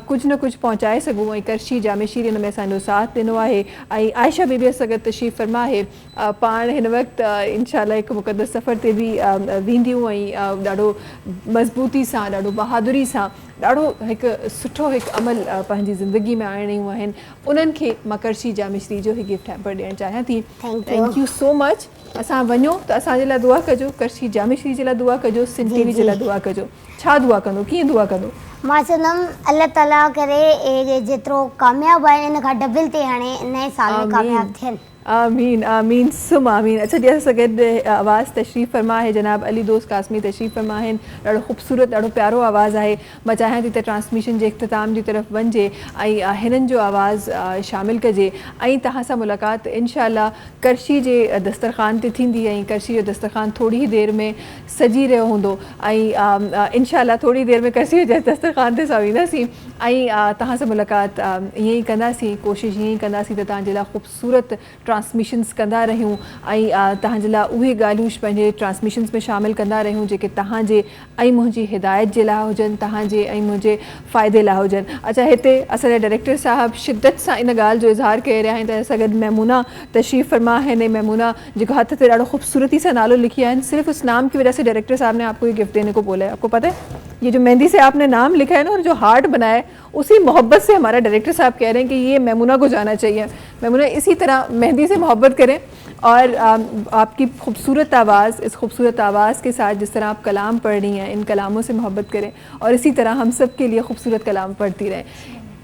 Speaker 2: कुझु न कुझु पहुचाए सघूं, ऐं करशी जामे शीरी हिन में असांजो साथ ॾिनो आहे। ऐं आयशा बीबीअ सां गॾु तशरीफ़ फरमा आहे। पाण हिन वक़्तु इंशाअल्लाह हिकु मुक़दस सफ़र ते बि वेंदियूं, ऐं ॾाढो मज़बूती सां, ॾाढो बहादुरी सां ॾाढो हिकु सुठो हिकु अमल पंहिंजी ज़िंदगी में आणियूं आहिनि उन्हनि खे मां कर्शी जामिश्री जो हिकु गिफ्ट हैम्पर ॾियणु चाहियां थी। Thank you so much. असां वञो त असांजे लाइ दुआ कजो, कर्शी जामिश्री जे लाइ दुआ कजो, सिंध टीवी जे लाइ दुआ कजो। छा दुआ कंदो, कीअं दुआ कंदो?
Speaker 7: मां चवंदमि अल्लाह ताला करे जेतिरो कामयाबु आहिनि इन खां डबल ते हाणे नए साल में कामयाबु थियनि।
Speaker 2: आमीन आमीन सुम आमीन। अच्छा जी असां सां गॾु आवाज़ तशरीफ़ फरमा है जनाब अली दोस्त कासमी तशरीफ़ फरमा आहिनि। ॾाढो ख़ूबसूरत ॾाढो प्यारो आवाज़ आहे। मां चाहियां थी त ट्रांसमिशन जे इख़्तिताम जी तरफ़ वञिजे ऐं हिननि जो आवाज़ शामिल कजे ऐं तव्हां सां मुलाक़ात इंशाअल्लाह कर्शी जे दस्तरख़ान ते थींदी ऐं कर्शी जो दस्तरख़ान थोरी ई देरि में सजी रहियो हूंदो ऐं इंशाअल्लाह थोरी देरि में कर्शी जे दस्तरख़ान ते असां वेंदासीं ऐं तव्हां सां मुलाक़ात ईअं ई कंदासीं, कोशिशि ईअं ई कंदासीं त तव्हांजे लाइ ख़ूबसूरत ट्रांसमिशन्स कंदा रहियूं ऐं तव्हांजे लाइ उहे ॻाल्हियूं पंहिंजे ट्रांसमिशन्स में शामिल कंदा रहियूं जेके तव्हांजे ऐं मुंहिंजी हिदायत जे लाइ हुजनि, तव्हांजे ऐं मुंहिंजे फ़ाइदे लाइ हुजनि। अच्छा हिते असांजा डायरेक्टर साहब शिद्दत सां इन ॻाल्हि जो इज़हार करे रहिया आहिनि त असां गॾु महमूना तशरीफ़ फरमा है ने महमूना जेको हथ ते ॾाढो ख़ूबसूरती सां नालो लिखी आहिनि। सिर्फ उस नाम की वजह से डायरेक्टर साहब ने आपको ये गिफ्ट देने को बोला है। आपको पता है ये जो मेहंदी से आपने नाम लिखा है ना और जो हार्ट बनाया है उसी मोहब्बत से हमारा डायरेक्टर साहब कह रहे हैं कि ये महमूना को जाना चाहिए। महमूना इसी तरह मेहंदी से मोहब्बत करें और आपकी खूबसूरत आवाज़, इस खूबसूरत आवाज़ के साथ जिस तरह आप कलाम पढ़ रही हैं इन कलामों से मोहब्बत करें और इसी तरह हम सब के लिए खूबसूरत कलाम पढ़ती रहें।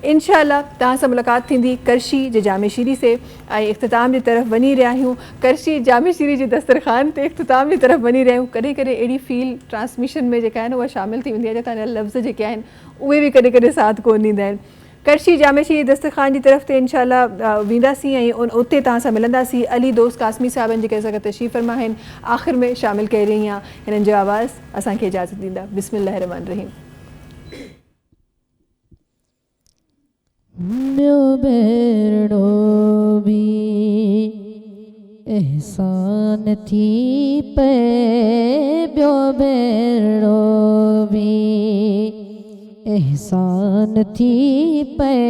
Speaker 2: इंशाअल्लाह तव्हां सां मुलाक़ात थींदी कर्शी जे जामिश्री से ऐं इख़्तिताम जी तरफ़ वञी रहिया आहियूं। कर्शी जामिश्री जे दस्तरख़ान ते इख़्तिताम जी तरफ़ वञी रहिया आहियूं। कॾहिं कॾहिं अहिड़ी फील ट्रांसमिशन में जेका आहे न उहा शामिल थी वेंदी आहे, तव्हांजा लफ़्ज़ जेके आहिनि उहे बि कॾहिं कॾहिं साथ कोन ॾींदा आहिनि। कर्शी जामिश्री दस्तरख़ान जी तरफ़ ते इंशाअल्लाह वेंदासीं ऐं उते तव्हां सां मिलंदासीं। अली दोस्त कासमी साहिबनि जेके असां तशरीफ़ फरमा आहिनि आख़िर में शामिल करे रही आहियां। हिननि जो आवाज़ असांखे इजाज़त ॾींदा। बिस्मिल्लाहिर रहमानिर रहीम।
Speaker 1: ॿियो बेरड़ो बि एहसान थी पए, ॿियो बेरड़ो बि एहसान थी पए।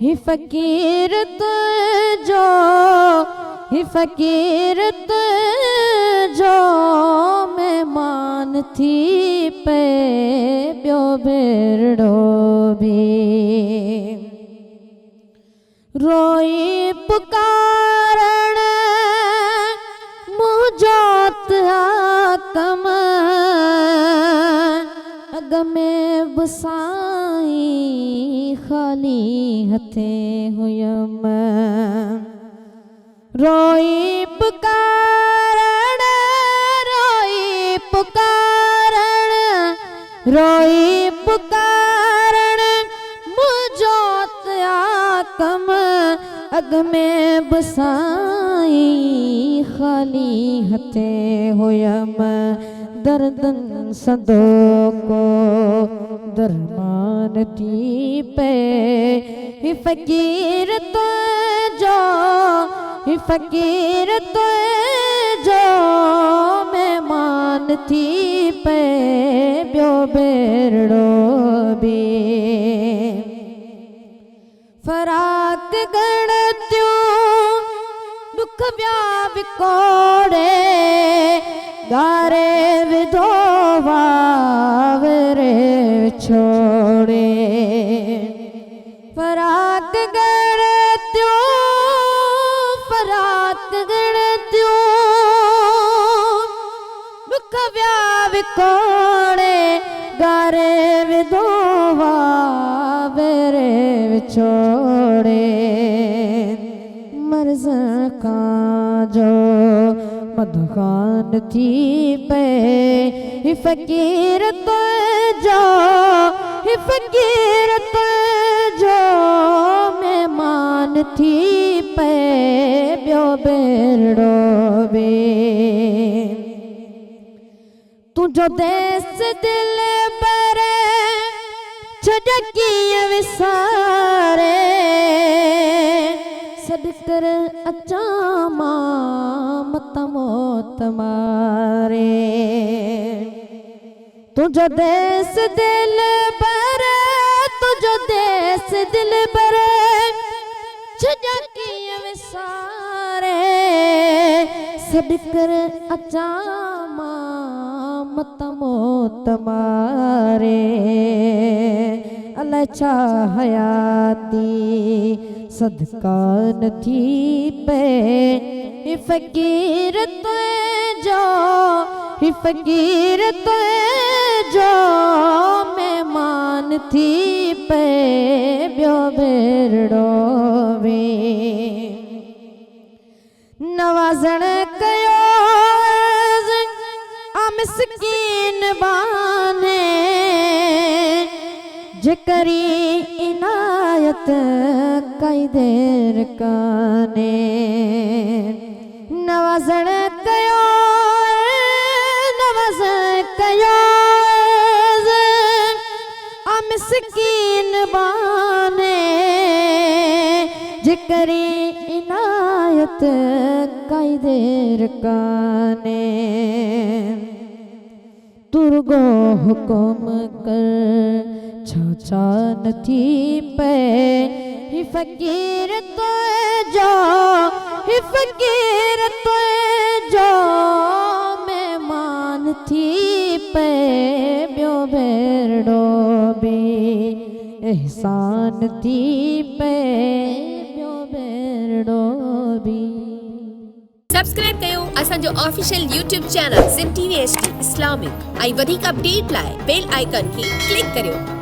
Speaker 1: ही फ़क़ीर तुंहिंजो, ही फ़क़ीर तुंहिंजो महिमान थी पए, ॿियो बेरड़ो बि रोई पुकारण मुंहिंजो कम अॻ में बि साईं ख़ाली हथे हुयमि। रोई पुकारण, रोई पुकारण, रोई पुकारण मुंहिंजो कम अॻ में बि साईं ख़ाली हथे हुयमि। दर्दनि सदो को दरमान थी पए, ही फ़क़ीर तुंहिंजो, ही फ़क़ीर तुंहिंजो महिमान थी पए, ॿियो बेरड़ो बि फराक गणतियूं दुख ॿिया विकोड़े गारे विधो वावरे छोड़े। फराक गणतियूं, फराक गणतियूं दुख ॿिया विकोड़े गारे विधो वावरे छोड़े। मर्ज़ खां जो मदखान थी पए, ही फ़क़ीर तुंहिंजो, ही फ़क़ीर तुंहिंजो महिमान थी पए, ॿियो बेरड़ो बि तुंहिंजो देस दिल भरे छॾ कीअं विसारे। सॾ कर अचां मां मत मौत मारे। तुंहिंजो देस दिल भरे, तुंहिंजो देस दिल भरे छॾ कीअं विसारे। सॾ कर अचां मां मतमो तमारे अलाए छा हयाती सदका नथी पे ही फकीर तुंहिंजो ही फकीर तुंहिंजो महिमान थी पे ॿियो भेरड़ो बि नवाज़ण कयो मिस्कीन बाने जेकरी इनायत कई देर काने नवाज़ण कयो मिस्कीन बाने जेकरी इनायत कई देर काने तुरगो हुकुम कर छा नथी पे ही फकीर तुंहिंजो ही फकीर तुंहिंजो महिमान थी पे ॿियो भेरड़ो बि एहसान थी पे ॿियो भेरड़ो बि
Speaker 10: सब्सक्राइब कयो असांजो official YouTube channel Sindh TV HD Islamic ऐं वधीक अपडेट लाइ बेल आइकन खे क्लिक करियो।